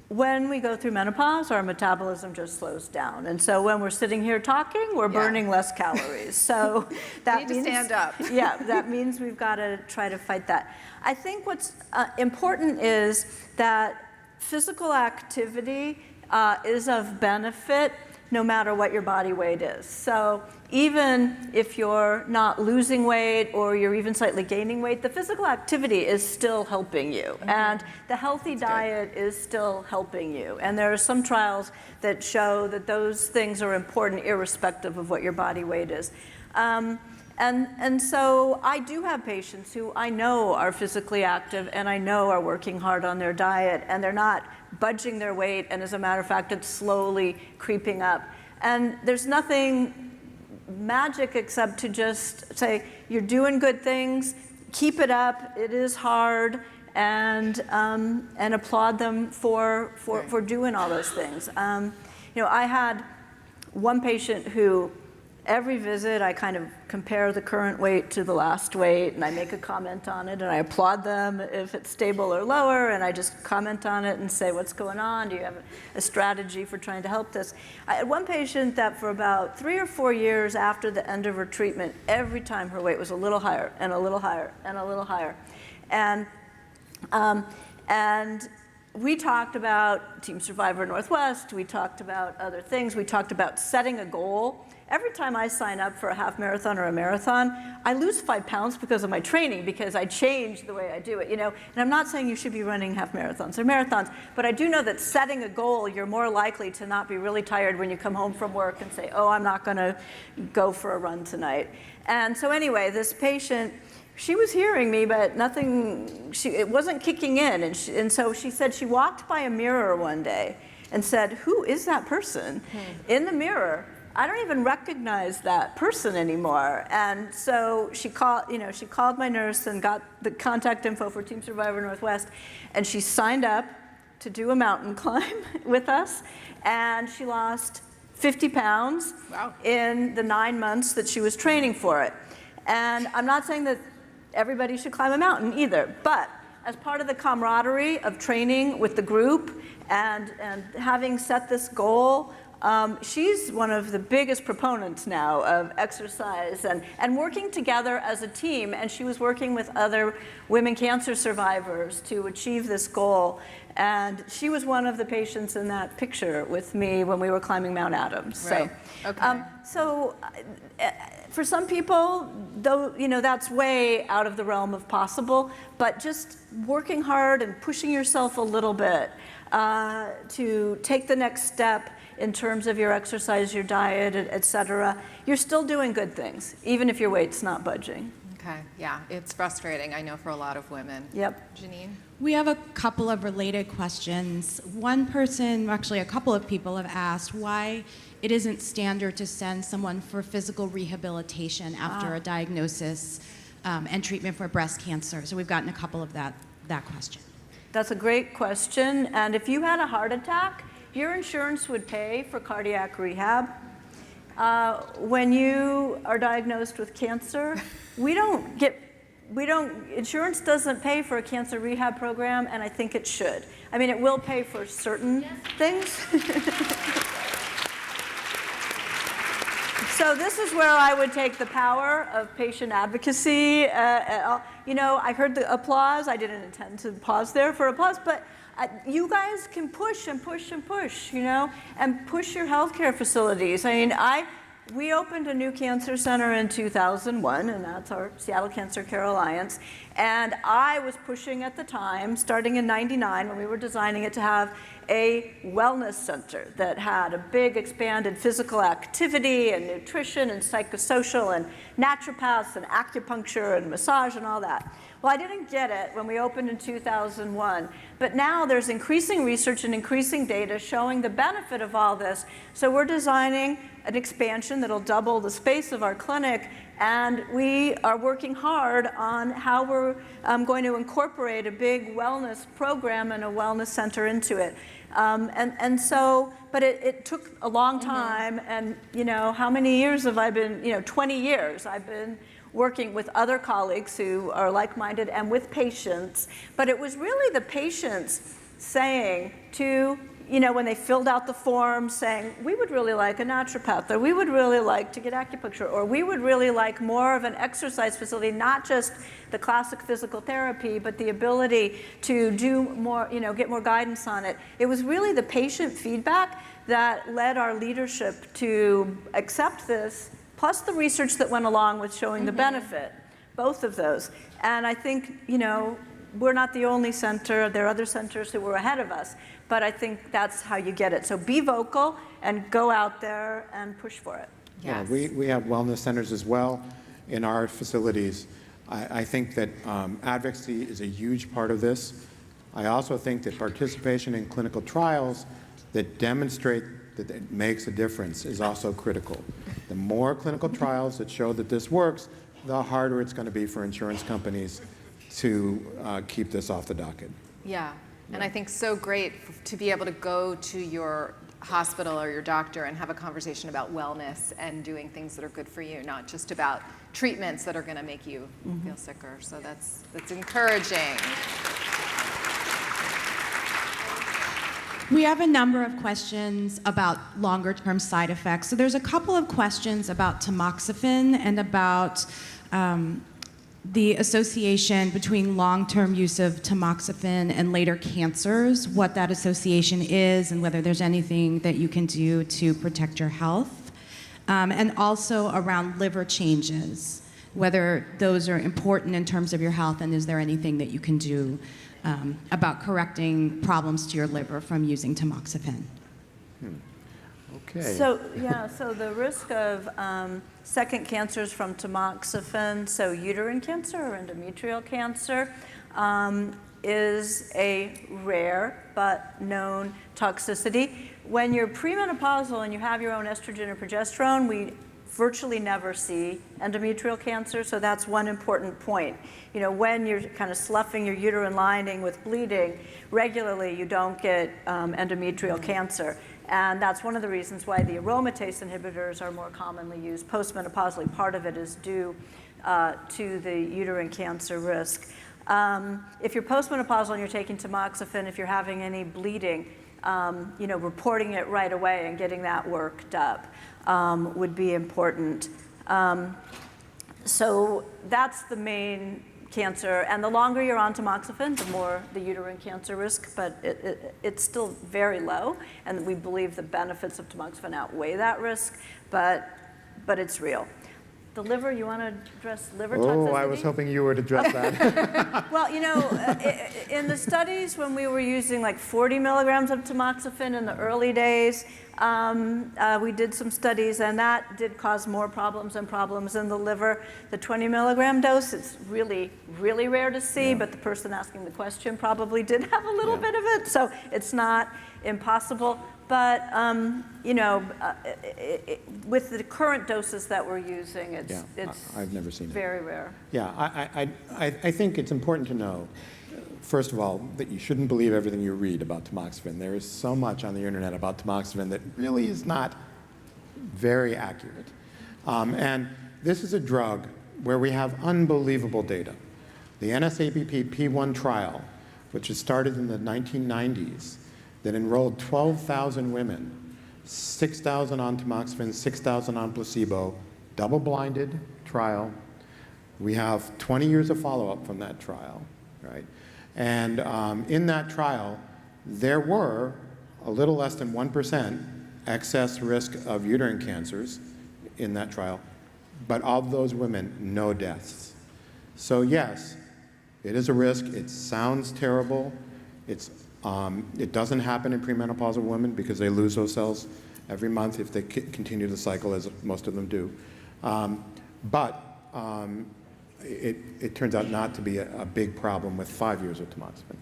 [SPEAKER 13] when we go through menopause, our metabolism just slows down. And so when we're sitting here talking, we're burning less calories. So that means,
[SPEAKER 6] to stand up.
[SPEAKER 13] Yeah, that means we've got to try to fight that. I think what's important is that physical activity is of benefit no matter what your body weight is. So even if you're not losing weight or you're even slightly gaining weight, the physical activity is still helping you. And the healthy diet is still helping you. And there are some trials that show that those things are important irrespective of what your body weight is. And so I do have patients who I know are physically active and I know are working hard on their diet, and they're not budging their weight, and as a matter of fact, it's slowly creeping up. And there's nothing magic except to just say, you're doing good things, keep it up, it is hard, and applaud them for doing all those things. I had one patient who, every visit, I kind of compare the current weight to the last weight, and I make a comment on it, and I applaud them if it's stable or lower, and I just comment on it and say, what's going on? Do you have a strategy for trying to help this? I had one patient that for about 3 or 4 years after the end of her treatment, every time her weight was a little higher, and a little higher, and a little higher. And we talked about Team Survivor Northwest, we talked about other things, we talked about setting a goal. Every time I sign up for a half marathon or a marathon, I lose 5 pounds because of my training, because I change the way I do it, And I'm not saying you should be running half marathons or marathons, but I do know that setting a goal, you're more likely to not be really tired when you come home from work and say, oh, I'm not gonna go for a run tonight. And so anyway, this patient, she was hearing me, but nothing, it wasn't kicking in. And so she said she walked by a mirror one day and said, who is that person in the mirror I don't even recognize that person anymore. And so she called my nurse and got the contact info for Team Survivor Northwest, and she signed up to do a mountain climb with us, and she lost 50 pounds in the 9 months that she was training for it. And I'm not saying that everybody should climb a mountain either, but as part of the camaraderie of training with the group and having set this goal, she's one of the biggest proponents now of exercise and working together as a team. And she was working with other women cancer survivors to achieve this goal. And she was one of the patients in that picture with me when we were climbing Mount Adams.
[SPEAKER 6] Right.
[SPEAKER 13] So for some people, though, that's way out of the realm of possible, but just working hard and pushing yourself a little bit to take the next step in terms of your exercise, your diet, et cetera, you're still doing good things, even if your weight's not budging.
[SPEAKER 6] Okay, yeah, it's frustrating, I know, for a lot of women.
[SPEAKER 13] Yep.
[SPEAKER 6] Janine?
[SPEAKER 14] We have a couple of related questions. One person, actually a couple of people have asked why it isn't standard to send someone for physical rehabilitation after a diagnosis and treatment for breast cancer. So we've gotten a couple of that question.
[SPEAKER 13] That's a great question. And if you had a heart attack, your insurance would pay for cardiac rehab. When you are diagnosed with cancer, insurance doesn't pay for a cancer rehab program, and I think it should. I mean, it will pay for certain things. So this is where I would take the power of patient advocacy. I heard the applause. I didn't intend to pause there for applause, but you guys can push and push and push, and push your healthcare facilities. I mean, we opened a new cancer center in 2001, and that's our Seattle Cancer Care Alliance. And I was pushing at the time, starting in '99 when we were designing it, to have a wellness center that had a big expanded physical activity and nutrition and psychosocial and naturopaths and acupuncture and massage and all that. Well, I didn't get it when we opened in 2001, but now there's increasing research and increasing data showing the benefit of all this. So we're designing an expansion that'll double the space of our clinic, and we are working hard on how we're going to incorporate a big wellness program and a wellness center into it. But it took a long time, and how many years have I been, 20 years I've been working with other colleagues who are like-minded and with patients. But it was really the patients saying to, when they filled out the form, saying, we would really like a naturopath, or we would really like to get acupuncture, or we would really like more of an exercise facility, not just the classic physical therapy, but the ability to do more, get more guidance on it. It was really the patient feedback that led our leadership to accept this, plus the research that went along with showing the benefit, both of those. And I think, we're not the only center. There are other centers who were ahead of us, but I think that's how you get it. So be vocal and go out there and push for it.
[SPEAKER 10] Yes. Yeah, we have wellness centers as well in our facilities. I think that advocacy is a huge part of this. I also think that participation in clinical trials that demonstrate that it makes a difference is also critical. The more clinical trials that show that this works, the harder it's going to be for insurance companies to keep this off the docket.
[SPEAKER 6] Yeah, and I think so great to be able to go to your hospital or your doctor and have a conversation about wellness and doing things that are good for you, not just about treatments that are going to make you feel sicker. So that's encouraging.
[SPEAKER 14] We have a number of questions about longer-term side effects. So there's a couple of questions about tamoxifen and about the association between long-term use of tamoxifen and later cancers, what that association is, and whether there's anything that you can do to protect your health. And also around liver changes, whether those are important in terms of your health, and is there anything that you can do about correcting problems to your liver from using tamoxifen.
[SPEAKER 10] Okay.
[SPEAKER 13] So the risk of second cancers from tamoxifen, so uterine cancer or endometrial cancer, is a rare but known toxicity. When you're premenopausal and you have your own estrogen or progesterone, we virtually never see endometrial cancer, so that's one important point. You know, when you're kind of sloughing your uterine lining with bleeding regularly, you don't get endometrial cancer. And that's one of the reasons why the aromatase inhibitors are more commonly used postmenopausally. Part of it is due to the uterine cancer risk. If you're postmenopausal and you're taking tamoxifen, if you're having any bleeding, you know, reporting it right away and getting that worked up would be important. So that's the main cancer. And the longer you're on tamoxifen, the more the uterine cancer risk, but it's still very low. And we believe the benefits of tamoxifen outweigh that risk, but it's real. The liver, you want to address liver toxicity?
[SPEAKER 10] Oh, I was hoping you would address that.
[SPEAKER 13] Well, you know, in the studies when we were using like 40 milligrams of tamoxifen in the early days, we did some studies, and that did cause more problems in the liver. The 20 milligram dose, it's really, really rare to see, but the person asking the question probably did have a little bit of it, so it's not impossible. But, you know, with the current doses that we're using, it's
[SPEAKER 10] I've never seen
[SPEAKER 13] very rare.
[SPEAKER 10] Yeah, I think it's important to know, first of all, that you shouldn't believe everything you read about tamoxifen. There is so much on the internet about tamoxifen that really is not very accurate. And this is a drug where we have unbelievable data. The NSABP P1 trial, which was started in the 1990s, that enrolled 12,000 women, 6,000 on tamoxifen, 6,000 on placebo, double-blinded trial. We have 20 years of follow-up from that trial, right? And in that trial, there were a little less than 1% excess risk of uterine cancers in that trial, but of those women, no deaths. So yes, it is a risk. It sounds terrible. It doesn't happen in premenopausal women because they lose those cells every month if they continue the cycle, as most of them do. But it turns out not to be a big problem with 5 years of tamoxifen.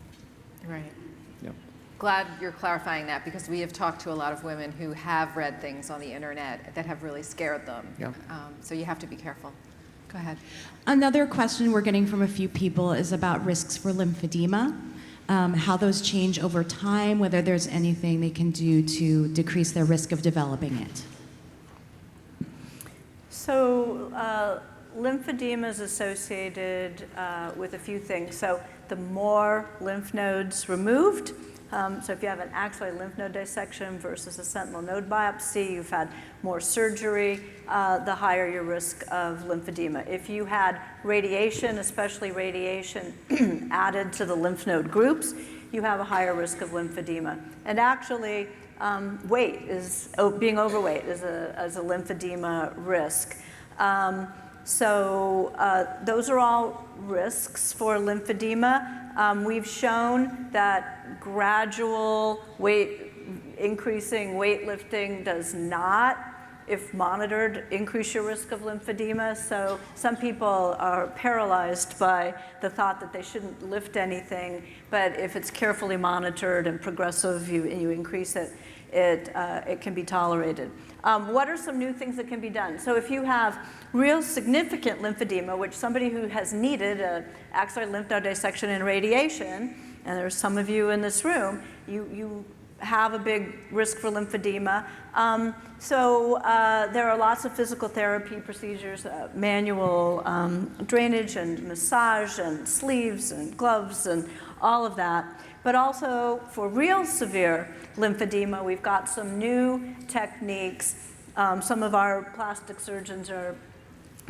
[SPEAKER 6] Right.
[SPEAKER 10] Yeah.
[SPEAKER 6] Glad you're clarifying that, because we have talked to a lot of women who have read things on the internet that have really scared them.
[SPEAKER 10] Yeah.
[SPEAKER 6] So you have to be careful. Go ahead.
[SPEAKER 14] Another question we're getting from a few people is about risks for lymphedema. How those change over time, whether there's anything they can do to decrease their risk of developing it.
[SPEAKER 13] So lymphedema is associated with a few things. So the more lymph nodes removed, so if you have an actual lymph node dissection versus a sentinel node biopsy, you've had more surgery, the higher your risk of lymphedema. If you had radiation, especially radiation added to the lymph node groups, you have a higher risk of lymphedema. And actually, being overweight is a lymphedema risk. So those are all risks for lymphedema. We've shown that gradual increasing weightlifting does not, if monitored, increase your risk of lymphedema. So some people are paralyzed by the thought that they shouldn't lift anything, but if it's carefully monitored and progressive, you increase it, it can be tolerated. What are some new things that can be done? So if you have real significant lymphedema, which somebody who has needed an axillary lymph node dissection and radiation, and there's some of you in this room, you have a big risk for lymphedema. So there are lots of physical therapy procedures, manual drainage and massage and sleeves and gloves and all of that. But also for real severe lymphedema, we've got some new techniques. Some of our plastic surgeons are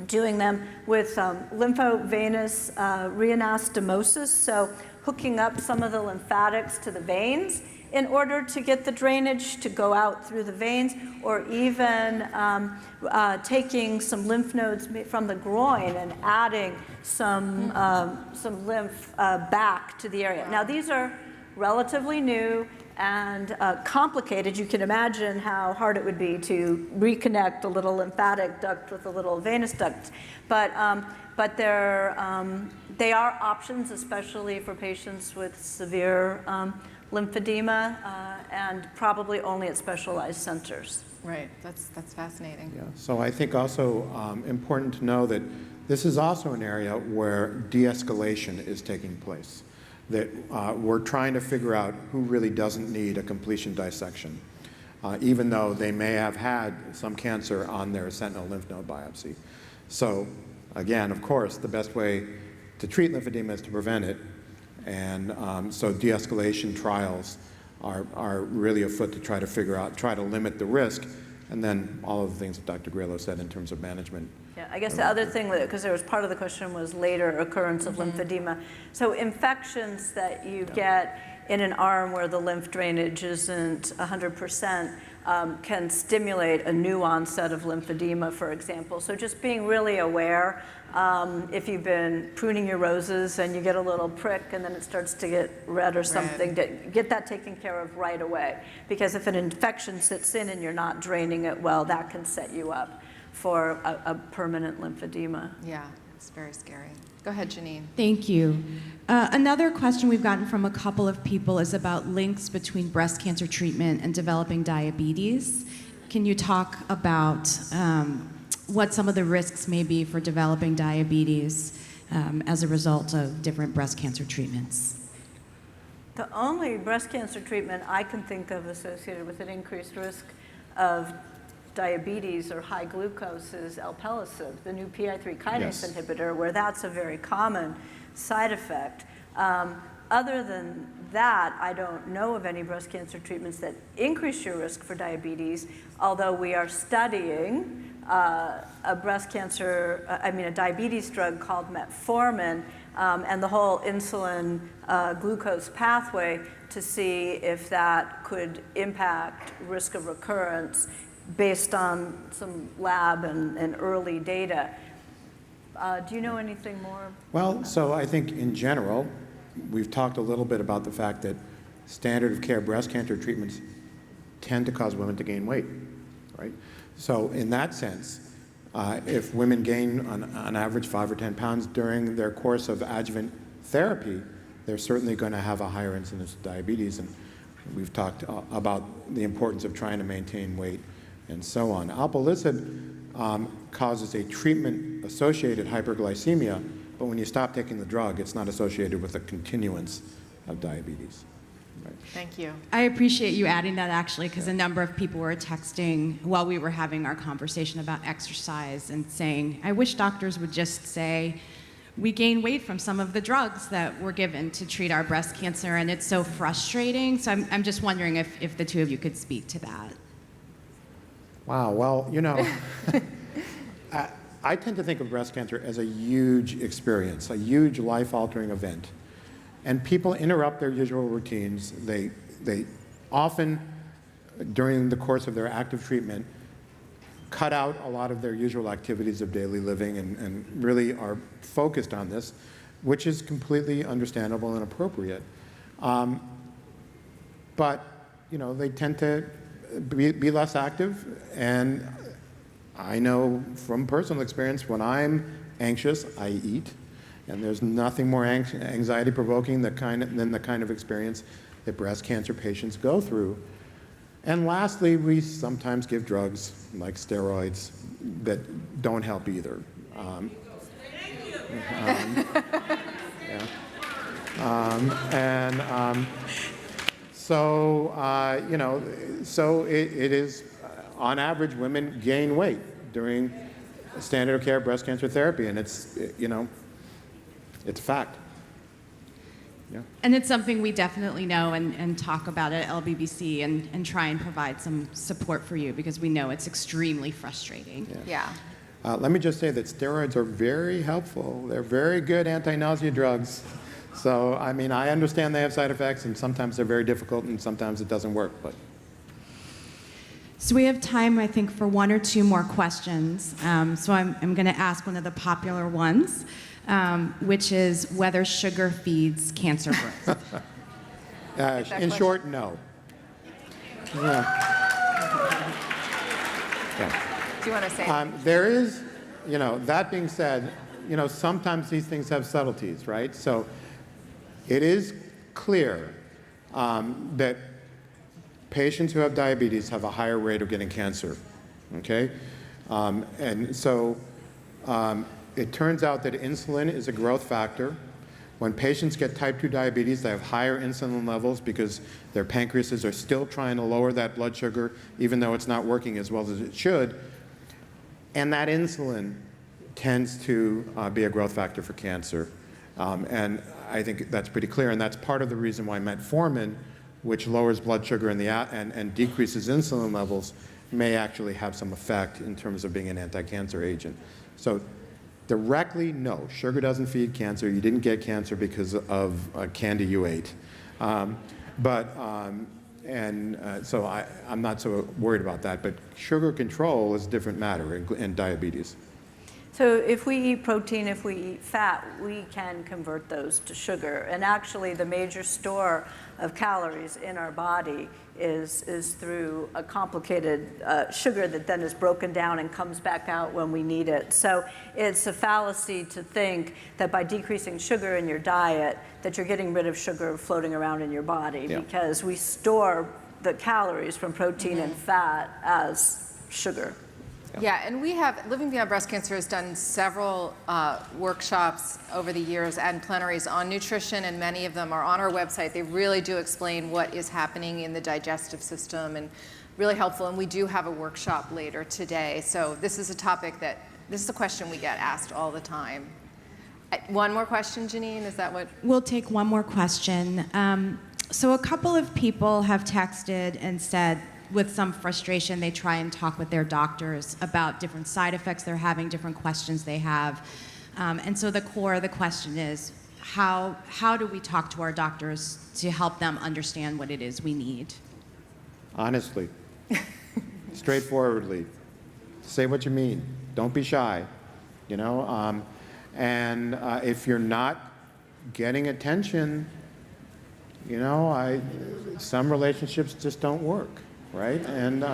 [SPEAKER 13] doing them with lymphovenous reanastomosis, so hooking up some of the lymphatics to the veins in order to get the drainage to go out through the veins, or even taking some lymph nodes from the groin and adding some lymph back to the area. Now these are relatively new and complicated. You can imagine how hard it would be to reconnect a little lymphatic duct with a little venous duct. But but they are options, especially for patients with severe lymphedema, and probably only at specialized centers.
[SPEAKER 6] Right, that's fascinating.
[SPEAKER 10] Yeah. So I think also important to know that this is also an area where de-escalation is taking place, that we're trying to figure out who really doesn't need a completion dissection, even though they may have had some cancer on their sentinel lymph node biopsy. So again, of course, the best way to treat lymphedema is to prevent it, and so de-escalation trials are really afoot to try to figure out, try to limit the risk, and then all of the things that Dr. Gralow said in terms of management.
[SPEAKER 13] Yeah, I guess the other thing, because there was part of the question was later occurrence of lymphedema. So infections that you get in an arm where the lymph drainage isn't 100% can stimulate a new onset of lymphedema, for example. So just being really aware, if you've been pruning your roses and you get a little prick and then it starts to get red or something, to get that taken care of right away. Because if an infection sits in and you're not draining it well, that can set you up for a permanent lymphedema.
[SPEAKER 6] Yeah, it's very scary. Go ahead, Janine.
[SPEAKER 14] Thank you. Another question we've gotten from a couple of people is about links between breast cancer treatment and developing diabetes. Can you talk about what some of the risks may be for developing diabetes as a result of different breast cancer treatments?
[SPEAKER 13] The only breast cancer treatment I can think of associated with an increased risk of diabetes or high glucose is alpelisib, the new PI3 kinase inhibitor, where that's a very common side effect. Other than that, I don't know of any breast cancer treatments that increase your risk for diabetes, although we are studying a diabetes drug called metformin, and the whole insulin glucose pathway to see if that could impact risk of recurrence based on some lab and early data. Do you know anything more?
[SPEAKER 10] Well, so I think in general, we've talked a little bit about the fact that standard of care breast cancer treatments tend to cause women to gain weight, right? So in that sense, if women gain on average 5 or 10 pounds during their course of adjuvant therapy, they're certainly going to have a higher incidence of diabetes, and we've talked about the importance of trying to maintain weight and so on. Alpelisib causes a treatment-associated hyperglycemia, but when you stop taking the drug, it's not associated with a continuance of diabetes. Right.
[SPEAKER 6] Thank you.
[SPEAKER 14] I appreciate you adding that, actually, because a number of people were texting while we were having our conversation about exercise and saying, I wish doctors would just say, we gain weight from some of the drugs that were given to treat our breast cancer, and it's so frustrating. So I'm just wondering if the two of you could speak to that.
[SPEAKER 10] Wow, well, you know, I tend to think of breast cancer as a huge experience, a huge life-altering event. And people interrupt their usual routines. They often, during the course of their active treatment, cut out a lot of their usual activities of daily living and really are focused on this, which is completely understandable and appropriate. But, you know, they tend to be less active, and I know from personal experience, when I'm anxious, I eat, and there's nothing more anxiety-provoking than the kind of experience that breast cancer patients go through. And lastly, we sometimes give drugs like steroids that don't help either. So, you know, so it is, on average, women gain weight during standard of care breast cancer therapy, and it's, you know, it's a fact. Yeah.
[SPEAKER 14] And it's something we definitely know and talk about at LBBC and try and provide some support for you, because we know it's extremely frustrating.
[SPEAKER 6] Yeah.
[SPEAKER 10] Let me just say that steroids are very helpful. They're very good anti-nausea drugs. So, I mean, I understand they have side effects, and sometimes they're very difficult, and sometimes it doesn't work. But
[SPEAKER 14] so we have time, I think, for one or two more questions. So I'm going to ask one of the popular ones, which is whether sugar feeds cancer growth.
[SPEAKER 10] In short, no. Yeah.
[SPEAKER 6] Do you want to say?
[SPEAKER 10] There is, you know, that being said, sometimes these things have subtleties, right? So it is clear that patients who have diabetes have a higher rate of getting cancer, okay? And so it turns out that insulin is a growth factor. When patients get type 2 diabetes, they have higher insulin levels because their pancreases are still trying to lower that blood sugar, even though it's not working as well as it should. And that insulin tends to be a growth factor for cancer. And I think that's pretty clear, and that's part of the reason why metformin, which lowers blood sugar and decreases insulin levels, may actually have some effect in terms of being an anti-cancer agent. So directly, no, sugar doesn't feed cancer. You didn't get cancer because of candy you ate. So I'm not so worried about that, but sugar control is a different matter in diabetes.
[SPEAKER 13] So if we eat protein, if we eat fat, we can convert those to sugar. And actually, the major store of calories in our body is through a complicated sugar that then is broken down and comes back out when we need it. So it's a fallacy to think that by decreasing sugar in your diet, that you're getting rid of sugar floating around in your body, because we store the calories from protein and fat as sugar.
[SPEAKER 6] Yeah, and we have, Living Beyond Breast Cancer has done several workshops over the years and plenaries on nutrition, and many of them are on our website. They really do explain what is happening in the digestive system, and really helpful. And we do have a workshop later today. So this is a topic this is a question we get asked all the time. One more question, Janine, is that what?
[SPEAKER 14] We'll take one more question. So a couple of people have texted and said, with some frustration, they try and talk with their doctors about different side effects they're having, different questions they have. And so the core of the question is, how do we talk to our doctors to help them understand what it is we need?
[SPEAKER 10] Honestly, straightforwardly, say what you mean. Don't be shy, and if you're not getting attention, some relationships just don't work. Right? And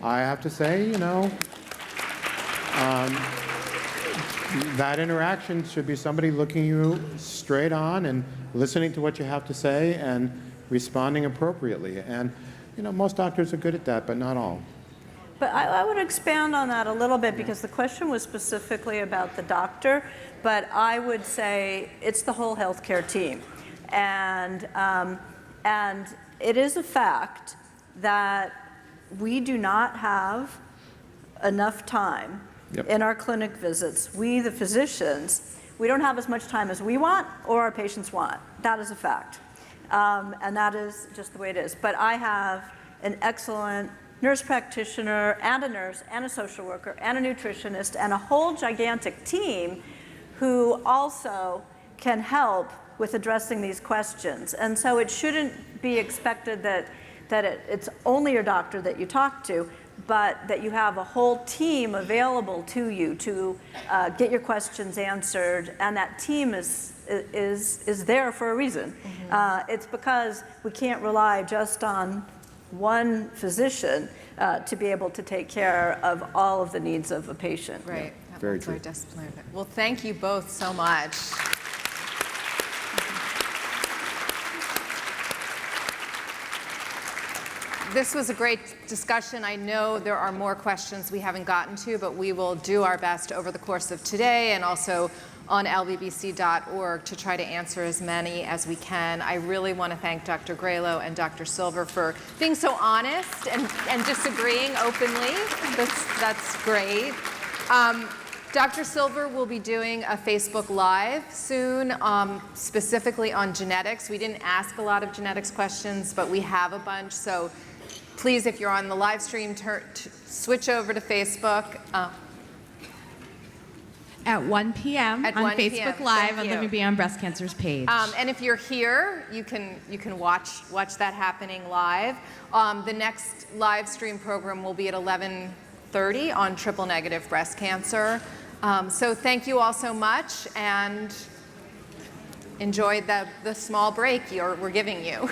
[SPEAKER 10] I have to say, that interaction should be somebody looking you straight on and listening to what you have to say and responding appropriately. And, most doctors are good at that, but not all.
[SPEAKER 13] But I would expand on that a little bit, because the question was specifically about the doctor, but I would say it's the whole healthcare team. And it is a fact that we do not have enough time in our clinic visits. We, the physicians, we don't have as much time as we want or our patients want. That is a fact. And that is just the way it is. But I have an excellent nurse practitioner and a nurse and a social worker and a nutritionist and a whole gigantic team who also can help with addressing these questions. And so it shouldn't be expected that it's only your doctor that you talk to, but that you have a whole team available to you to get your questions answered, and that team is there for a reason. It's because we can't rely just on one physician to be able to take care of all of the needs of a patient.
[SPEAKER 6] Right.
[SPEAKER 10] Yeah, very true.
[SPEAKER 6] Well, thank you both so much. This was a great discussion. I know there are more questions we haven't gotten to, but we will do our best over the course of today and also on lbbc.org to try to answer as many as we can. I really want to thank Dr. Gralow and Dr. Silver for being so honest and disagreeing openly. That's great. Dr. Silver will be doing a Facebook Live soon, specifically on genetics. We didn't ask a lot of genetics questions, but we have a bunch. So please, if you're on the live stream, switch over to Facebook.
[SPEAKER 14] At 1 p.m. on Facebook Live on Living Beyond Breast Cancer's page.
[SPEAKER 6] And if you're here, you can watch that happening live. The next live stream program will be at 11:30 on triple-negative breast cancer. So thank you all so much, and enjoy the small break we're giving you.